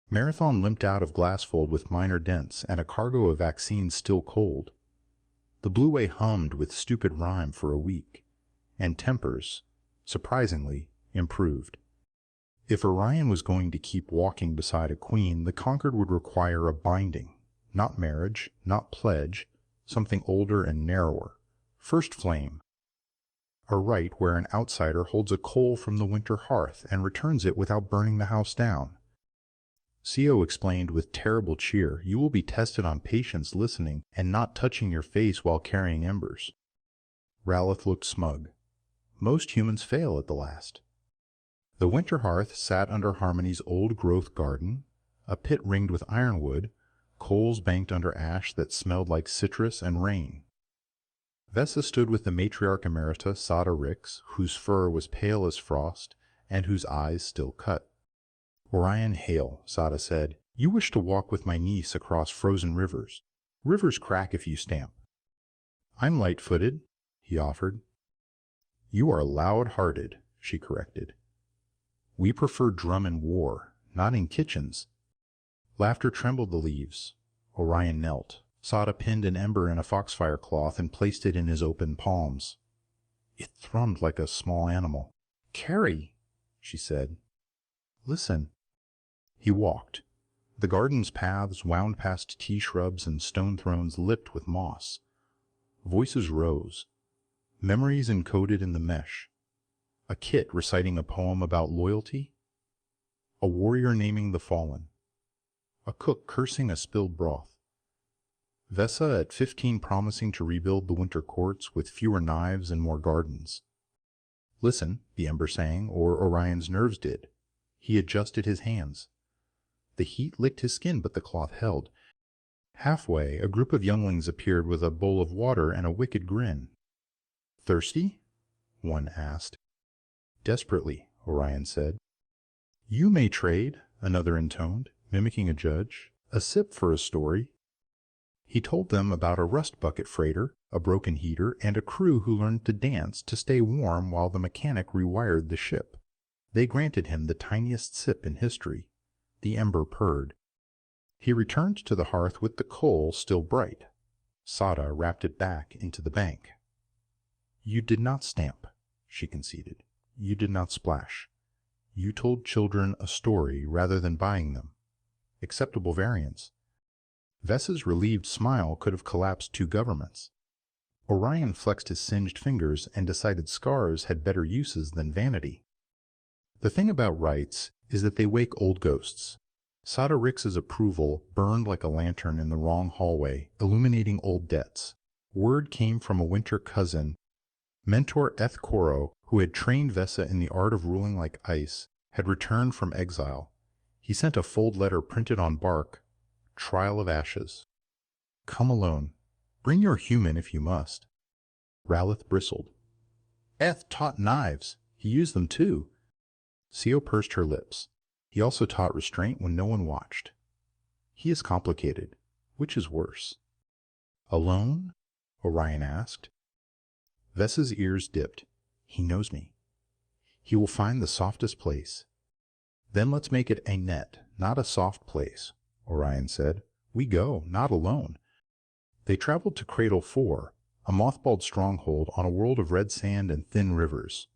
Marathon limped out of Glassfold with minor dents and a cargo of vaccines still cold. The Blueway hummed with stupid rhyme for a week, and tempers, surprisingly, improved. If Orion was going to keep walking beside a queen, the conquered would require a binding, not marriage, not pledge, something older and narrower. First flame. A rite where an outsider holds a coal from the winter hearth and returns it without burning the house down. Co explained with terrible cheer, you will be tested on patience listening and not touching your face while carrying embers. Ralith looked smug. Most humans fail at the last. The winter hearth sat under Harmony's old-growth garden, a pit ringed with ironwood, coals banked under ash that smelled like citrus and rain. Vessa stood with the matriarch emerita, Sada Rhyx, whose fur was pale as frost and whose eyes still cut. Orion Hale, Sada said, you wish to walk with my niece across frozen rivers. Rivers crack if you stamp. I'm light-footed, he offered. You are loud-hearted, she corrected. We prefer drum in war, not in kitchens. Laughter trembled the leaves. Orion knelt. Sada pinned an ember in a foxfire cloth and placed it in his open palms. It thrummed like a small animal. Carry, she said. Listen. He walked. The garden's paths wound past tea shrubs and stone thrones lipped with moss. Voices rose. Memories encoded in the mesh. A kit reciting a poem about loyalty. A warrior naming the fallen. A cook cursing a spilled broth. Vessa at 15 promising to rebuild the winter courts with fewer knives and more gardens. Listen, the ember sang, or Orion's nerves did. He adjusted his hands. The heat licked his skin, but the cloth held. Halfway, a group of younglings appeared with a bowl of water and a wicked grin. Thirsty? One asked. Desperately, Orion said. You may trade, another intoned, mimicking a judge. A sip for a story. He told them about a rust bucket freighter, a broken heater, and a crew who learned to dance to stay warm while the mechanic rewired the ship. They granted him the tiniest sip in history. The ember purred. He returned to the hearth with the coal still bright. Sada wrapped it back into the bank. You did not stamp, she conceded. You did not splash. You told children a story rather than buying them. Acceptable variance. Vessa's relieved smile could have collapsed 2 governments. Orion flexed his singed fingers and decided scars had better uses than vanity. The thing about rites is that they wake old ghosts. Sada Rhyx's approval burned like a lantern in the wrong hallway, illuminating old debts. Word came from a winter cousin. Mentor Eth Koro, who had trained Vessa in the art of ruling like ice, had returned from exile. He sent a fold letter printed on bark. Trial of ashes. Come alone. Bring your human if you must. Ralith bristled. Eth taught knives. He used them too. Co pursed her lips. He also taught restraint when no one watched. He is complicated. Which is worse? Alone? Orion asked. Vessa's ears dipped. He knows me. He will find the softest place. Then let's make it a net, not a soft place, Orion said. We go, not alone. They traveled to Cradle 4, a mothballed stronghold on a world of red sand and thin rivers.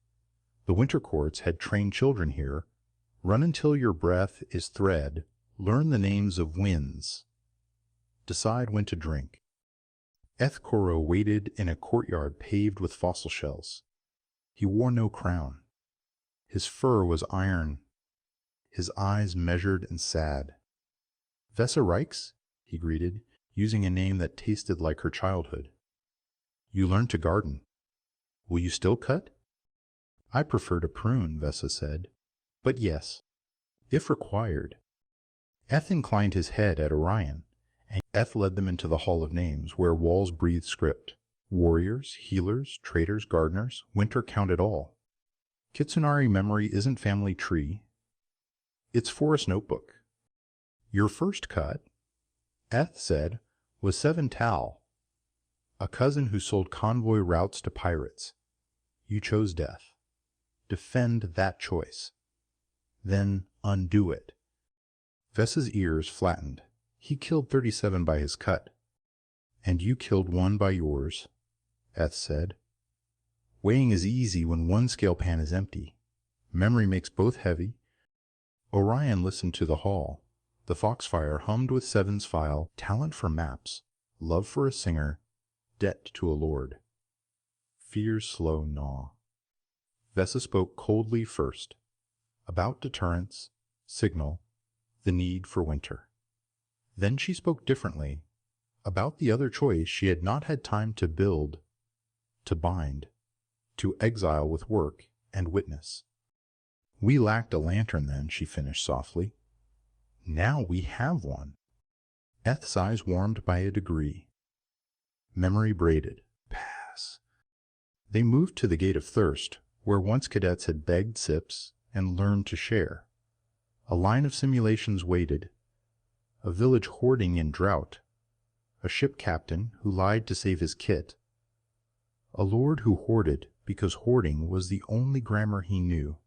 The winter courts had trained children here. Run until your breath is thread. Learn the names of winds. Decide when to drink. Eth Koro waited in a courtyard paved with fossil shells. He wore no crown. His fur was iron. His eyes measured and sad. Vessa Rhyx, he greeted. using a name that tasted like her childhood. You learned to garden. Will you still cut? I prefer to prune, Vessa said. But yes, if required. Eth inclined his head at Orion, and Eth led them into the Hall of Names, where walls breathed script. Warriors, healers, traders, gardeners, winter counted all. Kitsunari memory isn't family tree. It's forest notebook. Your first cut, Eth said, was 7 Tal, a cousin who sold convoy routes to pirates. You chose death. Defend that choice. Then undo it. Vessa's ears flattened. He killed 37 by his cut. And you killed 1 by yours, Eth said. Weighing is easy when one scale pan is empty. Memory makes both heavy. Orion listened to the hall. The foxfire hummed with Seven's file, talent for maps, love for a singer, debt to a lord. Fear's slow gnaw. Vessa spoke coldly first, about deterrence, signal, the need for winter. Then she spoke differently, about the other choice she had not had time to build, to bind, to exile with work and witness. We lacked a lantern then, she finished softly. Now we have one. Eth's eyes warmed by a degree. Memory braided. Pass. They moved to the Gate of Thirst, where once cadets had begged sips and learned to share. A line of simulations waited. A village hoarding in drought. A ship captain who lied to save his kit. A lord who hoarded because hoarding was the only grammar he knew.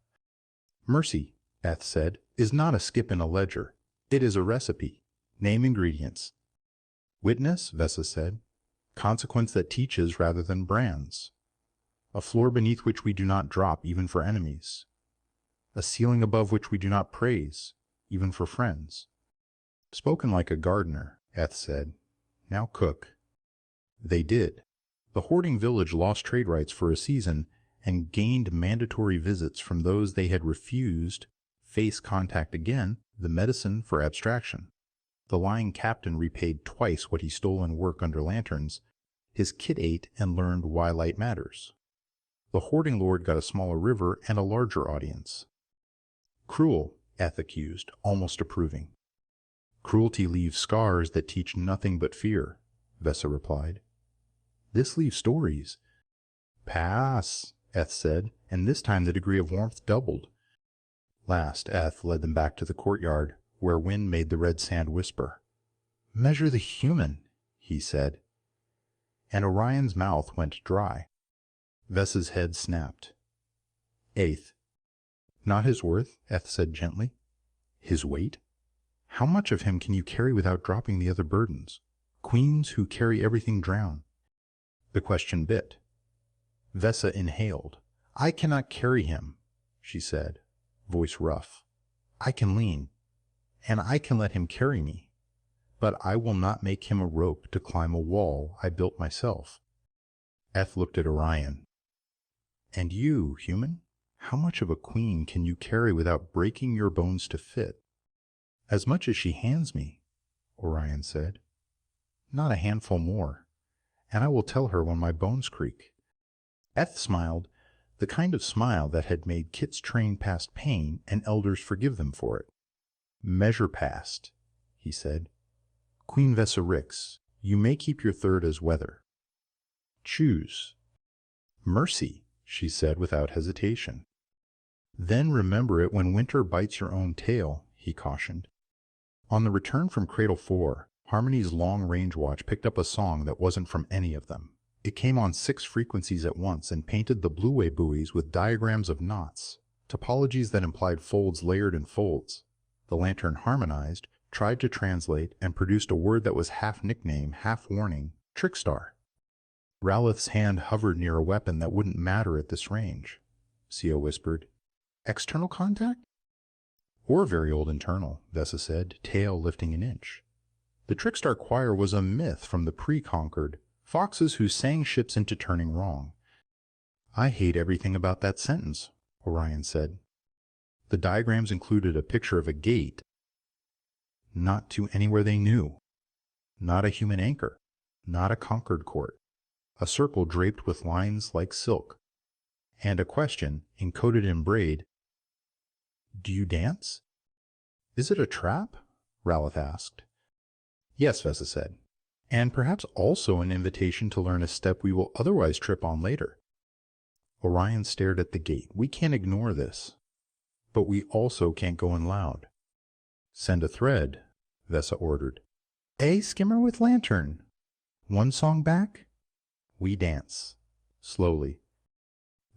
Mercy, Eth said, is not a skip in a ledger. It is a recipe. Name ingredients. Witness, Vessa said. Consequence that teaches rather than brands. A floor beneath which we do not drop even for enemies. A ceiling above which we do not praise, even for friends. Spoken like a gardener, Eth said. Now cook. They did. The hoarding village lost trade rights for a season and gained mandatory visits from those they had refused, face contact again, the medicine for abstraction. The lying captain repaid twice what he stole in work under lanterns. His kid ate and learned why light matters. The hoarding lord got a smaller river and a larger audience. Cruel, Eth accused, almost approving. Cruelty leaves scars that teach nothing but fear, Vessa replied. This leaves stories. Pass, Eth said, and this time the degree of warmth doubled. Last, Eth led them back to the courtyard, where wind made the red sand whisper. Measure the human, he said. And Orion's mouth went dry. Vessa's head snapped. Eighth. Not his worth, Eth said gently. His weight? How much of him can you carry without dropping the other burdens? Queens who carry everything drown. The question bit. Vessa inhaled. I cannot carry him, she said, voice rough. I can lean, and I can let him carry me, but I will not make him a rope to climb a wall I built myself. Eth looked at Orion. And you, human, how much of a queen can you carry without breaking your bones to fit? As much as she hands me, Orion said. Not a handful more, and I will tell her when my bones creak. Eth smiled, the kind of smile that had made kits train past pain and elders forgive them for it. Measure past, he said. Queen Vessa Rhyx, you may keep your third as weather. Choose. Mercy, she said without hesitation. Then remember it when winter bites your own tail, he cautioned. On the return from Cradle 4, Harmony's long-range watch picked up a song that wasn't from any of them. It came on 6 frequencies at once and painted the blue-way buoys with diagrams of knots, topologies that implied folds layered in folds. The lantern harmonized, tried to translate, and produced a word that was half nickname, half warning, Trickstar. Ralith's hand hovered near a weapon that wouldn't matter at this range. Sio whispered, External contact? Or very old internal, Vessa said, tail lifting an inch. The Trickstar choir was a myth from the pre-conquered, foxes who sang ships into turning wrong. I hate everything about that sentence, Orion said. The diagrams included a picture of a gate, not to anywhere they knew. Not a human anchor. Not a conquered court. A circle draped with lines like silk. And a question, encoded in braid. Do you dance? Is it a trap? Ralph asked. Yes, Vessa said. And perhaps also an invitation to learn a step we will otherwise trip on later. Orion stared at the gate. We can't ignore this. But we also can't go in loud. Send a thread, Vessa ordered. A skimmer with lantern. One song back? We dance. Slowly.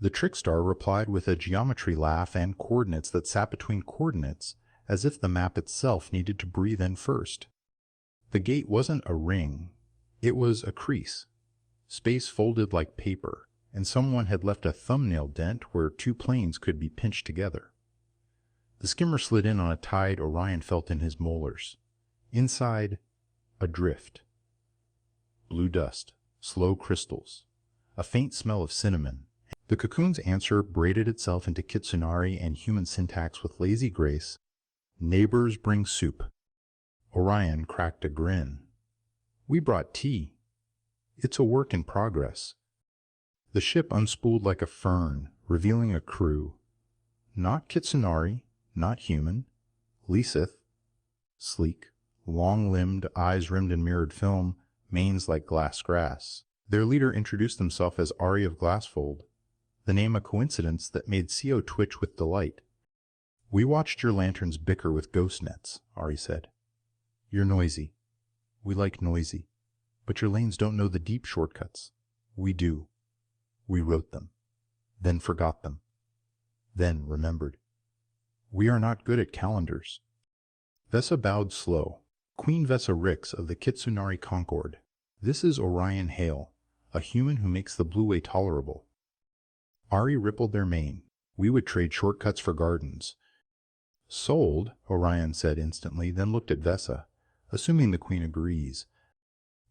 The trickstar replied with a geometry laugh and coordinates that sat between coordinates, as if the map itself needed to breathe in first. The gate wasn't a ring. It was a crease. Space folded like paper, and someone had left a thumbnail dent where two planes could be pinched together. The skimmer slid in on a tide Orion felt in his molars. Inside, adrift. Blue dust, slow crystals, a faint smell of cinnamon. The cocoon's answer braided itself into Kitsunari and human syntax with lazy grace. Neighbors bring soup. Orion cracked a grin. We brought tea. It's a work in progress. The ship unspooled like a fern, revealing a crew. Not Kitsunari, not human. Lysith, sleek, long-limbed, eyes rimmed in mirrored film, manes like glass grass. Their leader introduced himself as Ari of Glassfold, the name a coincidence that made Co twitch with delight. We watched your lanterns bicker with ghost nets, Ari said. You're noisy. We like noisy. But your lanes don't know the deep shortcuts. We do. We wrote them. Then forgot them. Then remembered. We are not good at calendars. Vessa bowed slow. Queen Vessa Rhyx of the Kitsunari Concord. This is Orion Hale, a human who makes the blue way tolerable. Ari rippled their mane. We would trade shortcuts for gardens. Sold, Orion said instantly, then looked at Vessa, assuming the Queen agrees.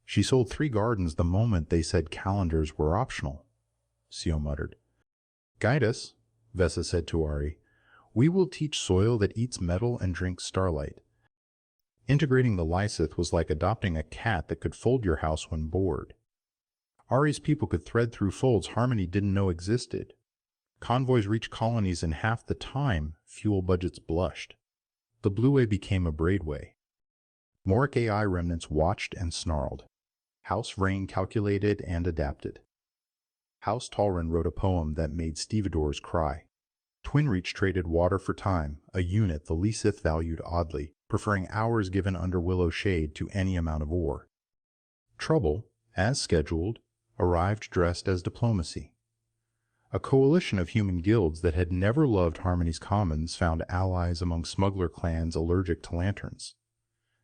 She sold 3 gardens the moment they said calendars were optional, Co muttered. Guide us, Vessa said to Ari. We will teach soil that eats metal and drinks starlight. Integrating the Lysith was like adopting a cat that could fold your house when bored. Ari's people could thread through folds Harmony didn't know existed. Convoys reached colonies in half the time fuel budgets blushed. The Blue Way became a Braidway. Monarch AI remnants watched and snarled. House Vrain calculated and adapted. House Talrin wrote a poem that made stevedores cry. Twinreach traded water for time, a unit the Lysith valued oddly, preferring hours given under willow shade to any amount of ore. Trouble, as scheduled, arrived dressed as diplomacy. A coalition of human guilds that had never loved Harmony's commons found allies among smuggler clans allergic to lanterns.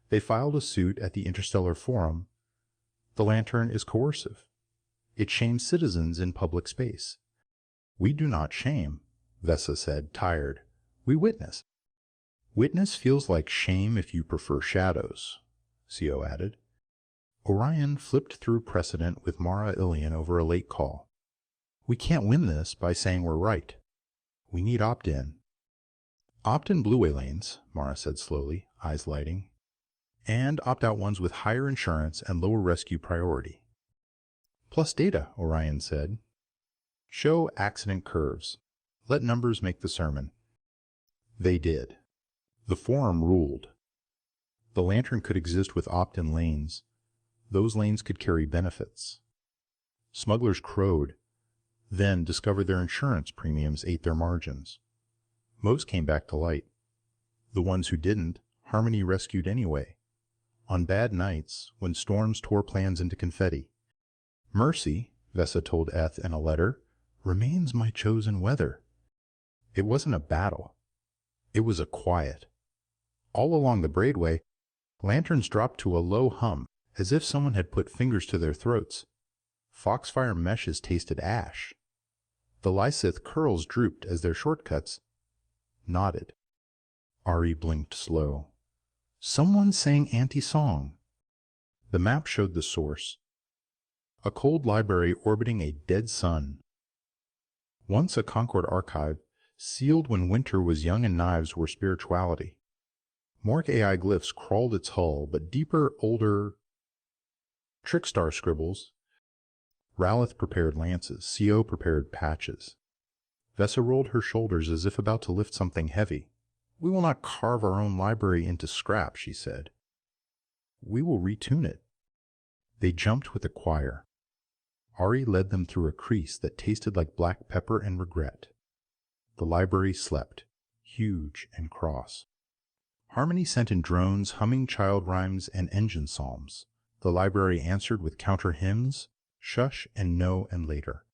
They filed a suit at the Interstellar Forum. The lantern is coercive. It shames citizens in public space. We do not shame, Vessa said, tired. We witness. Witness feels like shame if you prefer shadows, Co added. Orion flipped through precedent with Mara Ilian over a late call. We can't win this by saying we're right. We need opt-in. Opt-in Blue-Way lanes, Mara said slowly, eyes lighting, and opt-out ones with higher insurance and lower rescue priority. Plus data, Orion said. Show accident curves. Let numbers make the sermon. They did. The forum ruled. The lantern could exist with opt-in lanes. Those lanes could carry benefits. Smugglers crowed, then discovered their insurance premiums ate their margins. Most came back to light. The ones who didn't, Harmony rescued anyway. On bad nights, when storms tore plans into confetti. Mercy, Vessa told Eth in a letter, remains my chosen weather. It wasn't a battle. It was a quiet. All along the Braidway, lanterns dropped to a low hum, as if someone had put fingers to their throats. Foxfire meshes tasted ash. The Lysith curls drooped as their shortcuts nodded. Ari blinked slow. Someone sang anti-song. The map showed the source. A cold library orbiting a dead sun. Once a Concord archive, sealed when winter was young and knives were spirituality. Monarch AI glyphs crawled its hull, but deeper, older, Trickstar scribbles. Ralith prepared lances. Co prepared patches. Vessa rolled her shoulders as if about to lift something heavy. We will not carve our own library into scrap, she said. We will retune it. They jumped with a choir. Ari led them through a crease that tasted like black pepper and regret. The library slept, huge and cross. Harmony sent in drones, humming child rhymes and engine psalms. The library answered with counter hymns, shush and no and later.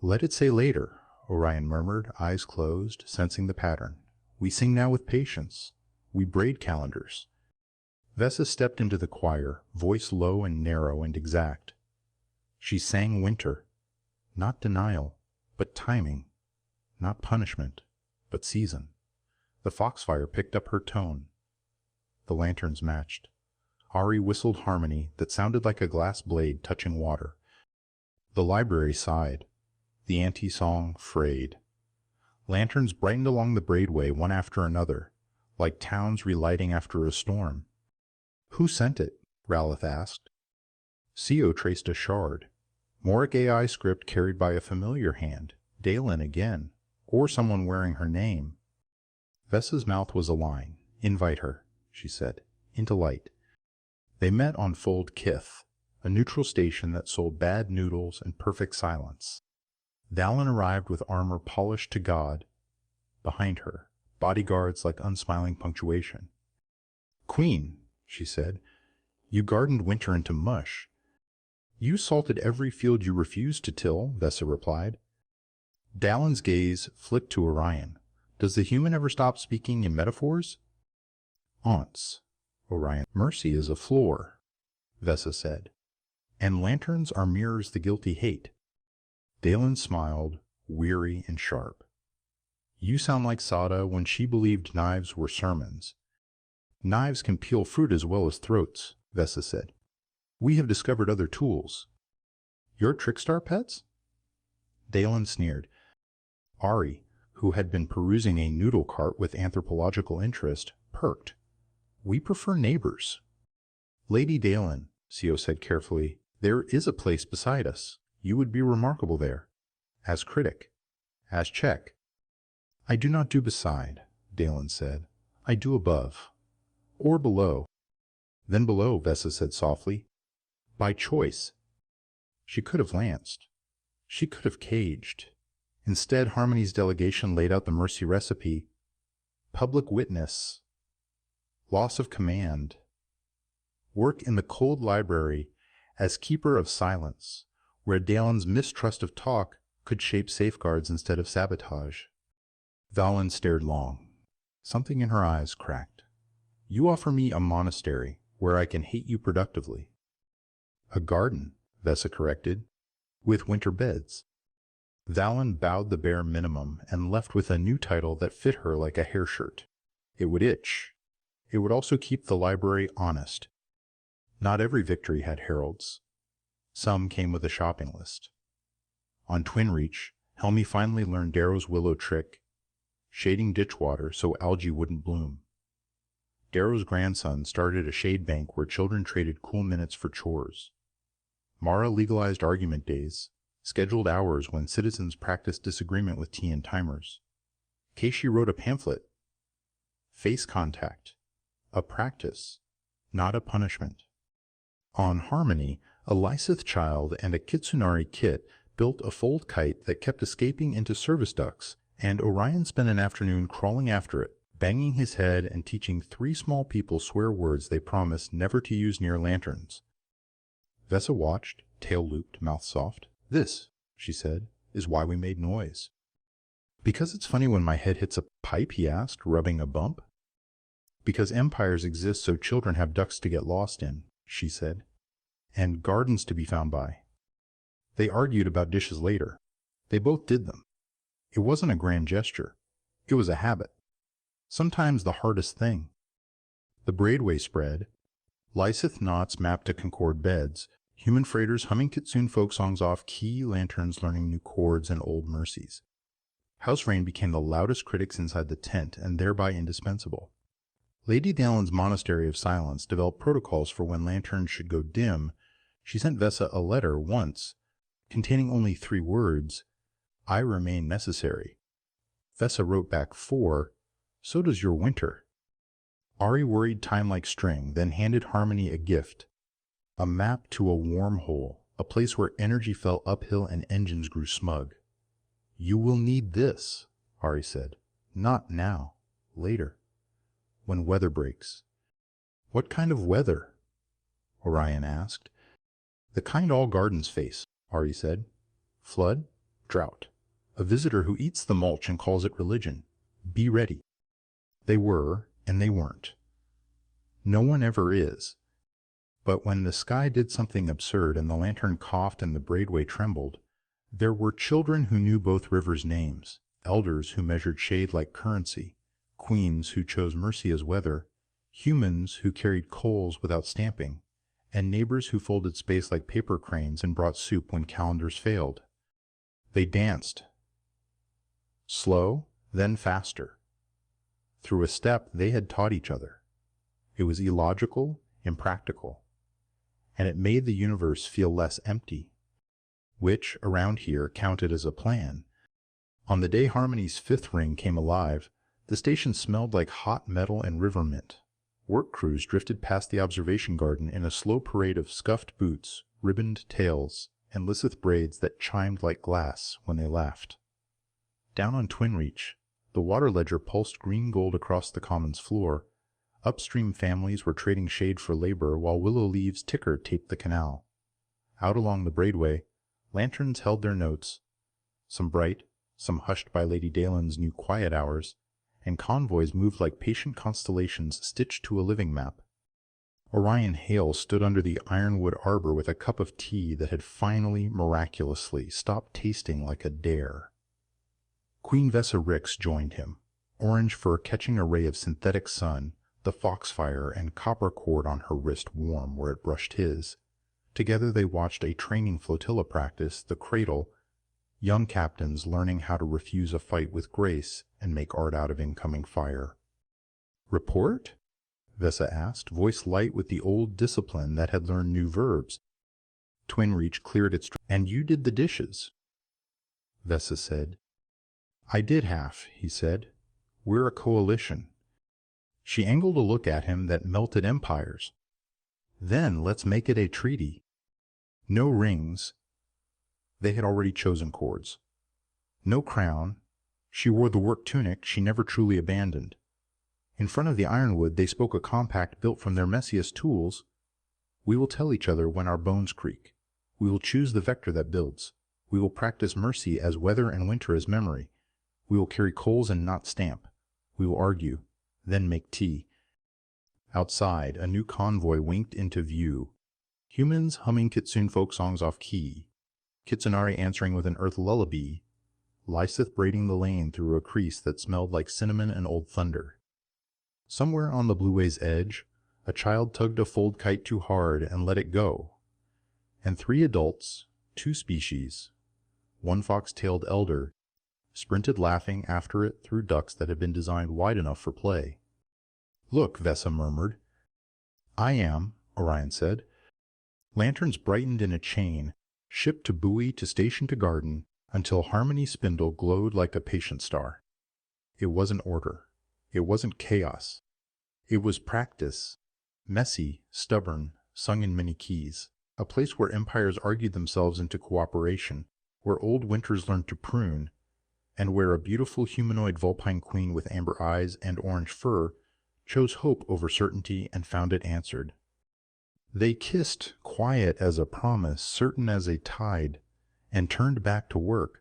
Let it say later, Orion murmured, eyes closed, sensing the pattern. We sing now with patience. We braid calendars. Vessa stepped into the choir, voice low and narrow and exact. She sang winter, not denial, but timing, not punishment, but season. The foxfire picked up her tone. The lanterns matched. Ari whistled harmony that sounded like a glass blade touching water. The library sighed. The anti-song frayed. Lanterns brightened along the braidway one after another, like towns relighting after a storm. Who sent it? Ralith asked. Co traced a shard. Moric AI script carried by a familiar hand. Dalen again. Or someone wearing her name. Vessa's mouth was a line. Invite her, she said, into light. They met on Fold Kith, a neutral station that sold bad noodles and perfect silence. Dalen arrived with armor polished to God. Behind her, bodyguards like unsmiling punctuation. Queen, she said, you gardened winter into mush. You salted every field you refused to till, Vessa replied. Dalen's gaze flicked to Orion. Does the human ever stop speaking in metaphors? Aunts, Orion. Mercy is a floor, Vessa said. And lanterns are mirrors the guilty hate. Dalen smiled, weary and sharp. You sound like Sada when she believed knives were sermons. Knives can peel fruit as well as throats, Vessa said. We have discovered other tools. Your trickstar pets? Dalen sneered. Ari, who had been perusing a noodle cart with anthropological interest, perked. We prefer neighbors. Lady Dalen, Co said carefully, there is a place beside us. You would be remarkable there. As critic. As check. I do not do beside, Dalen said. I do above. Or below. Then below, Vessa said softly. By choice. She could have lanced. She could have caged. Instead, Harmony's delegation laid out the mercy recipe. Public witness. Loss of command. Work in the cold library as keeper of silence, where Dalen's mistrust of talk could shape safeguards instead of sabotage. Dalen stared long. Something in her eyes cracked. You offer me a monastery where I can hate you productively. A garden, Vessa corrected, with winter beds. Dalen bowed the bare minimum and left with a new title that fit her like a hair shirt. It would itch. It would also keep the library honest. Not every victory had heralds. Some came with a shopping list. On Twin Reach, Helmy finally learned Darrow's willow trick, shading ditchwater so algae wouldn't bloom. Darrow's grandson started a shade bank where children traded cool minutes for chores. Mara legalized argument days, scheduled hours when citizens practiced disagreement with tea and timers. Keishi wrote a pamphlet. Face contact. A practice, not a punishment. On Harmony, a Lysith child and a Kitsunari kit built a fold kite that kept escaping into service ducts, and Orion spent an afternoon crawling after it, banging his head and teaching 3 small people swear words they promised never to use near lanterns. Vessa watched, tail looped, mouth soft. This, she said, is why we made noise. Because it's funny when my head hits a pipe, he asked, rubbing a bump. Because empires exist so children have ducks to get lost in, she said, and gardens to be found by. They argued about dishes later. They both did them. It wasn't a grand gesture. It was a habit. Sometimes the hardest thing. The braidway spread. Lysith knots mapped to Concord beds. Human freighters humming Kitsune folk songs off key, lanterns learning new chords and old mercies. House Rain became the loudest critics inside the tent and thereby indispensable. Lady Dalen's Monastery of Silence developed protocols for when lanterns should go dim, She sent Vessa a letter once, containing only 3 words, "I remain necessary." Vessa wrote back 4, "So does your winter." Ari worried time like string, then handed Harmony a gift, a map to a wormhole, a place where energy fell uphill and engines grew smug. "You will need this," Ari said. "Not now. Later. When weather breaks." "What kind of weather?" Orion asked. "The kind all gardens face," Ari said. "Flood, drought. A visitor who eats the mulch and calls it religion. Be ready." They were, and they weren't. No one ever is. But when the sky did something absurd and the lantern coughed and the braidway trembled, there were children who knew both rivers' names, elders who measured shade like currency, queens who chose mercy as weather, humans who carried coals without stamping, and neighbors who folded space like paper cranes and brought soup when calendars failed. They danced. Slow, then faster. Through a step they had taught each other. It was illogical, impractical, and it made the universe feel less empty, which, around here, counted as a plan. On the day Harmony's 5th ring came alive, the station smelled like hot metal and river mint. Work crews drifted past the observation garden in a slow parade of scuffed boots, ribboned tails, and lisseth braids that chimed like glass when they laughed. Down on Twin Reach, the water ledger pulsed green gold across the commons floor. Upstream families were trading shade for labor while Willow Leaves ticker taped the canal. Out along the braidway, lanterns held their notes, some bright, some hushed by Lady Dalen's new quiet hours, and convoys moved like patient constellations stitched to a living map. Orion Hale stood under the ironwood arbor with a cup of tea that had finally, miraculously, stopped tasting like a dare. Queen Vessa Rhyx joined him, orange fur catching a ray of synthetic sun, the foxfire and copper cord on her wrist warm where it brushed his. Together they watched a training flotilla practice, the cradle, young captains learning how to refuse a fight with grace and make art out of incoming fire. "Report?" Vessa asked, voice light with the old discipline that had learned new verbs. Twin Reach cleared its "And you did the dishes," Vessa said. "I did half," he said. "We're a coalition." She angled a look at him that melted empires. "Then let's make it a treaty. No rings." They had already chosen cords. "No crown." She wore the work tunic she never truly abandoned. In front of the ironwood they spoke a compact built from their messiest tools. "We will tell each other when our bones creak. We will choose the vector that builds. We will practice mercy as weather and winter as memory. We will carry coals and not stamp. We will argue, then make tea." Outside, a new convoy winked into view. Humans humming Kitsune folk songs off key. Kitsunari answering with an earth lullaby. Lysith braiding the lane through a crease that smelled like cinnamon and old thunder. Somewhere on the Blue Way's edge, a child tugged a fold kite too hard and let it go. And 3 adults, 2 species, 1 fox-tailed elder, sprinted laughing after it through ducts that had been designed wide enough for play. "Look," Vessa murmured. "I am," Orion said. Lanterns brightened in a chain, ship to buoy to station to garden, until Harmony's spindle glowed like a patient star. It wasn't order. It wasn't chaos. It was practice. Messy, stubborn, sung in many keys. A place where empires argued themselves into cooperation, where old winters learned to prune, and where a beautiful humanoid vulpine queen with amber eyes and orange fur chose hope over certainty and found it answered. They kissed, quiet as a promise, certain as a tide, and turned back to work,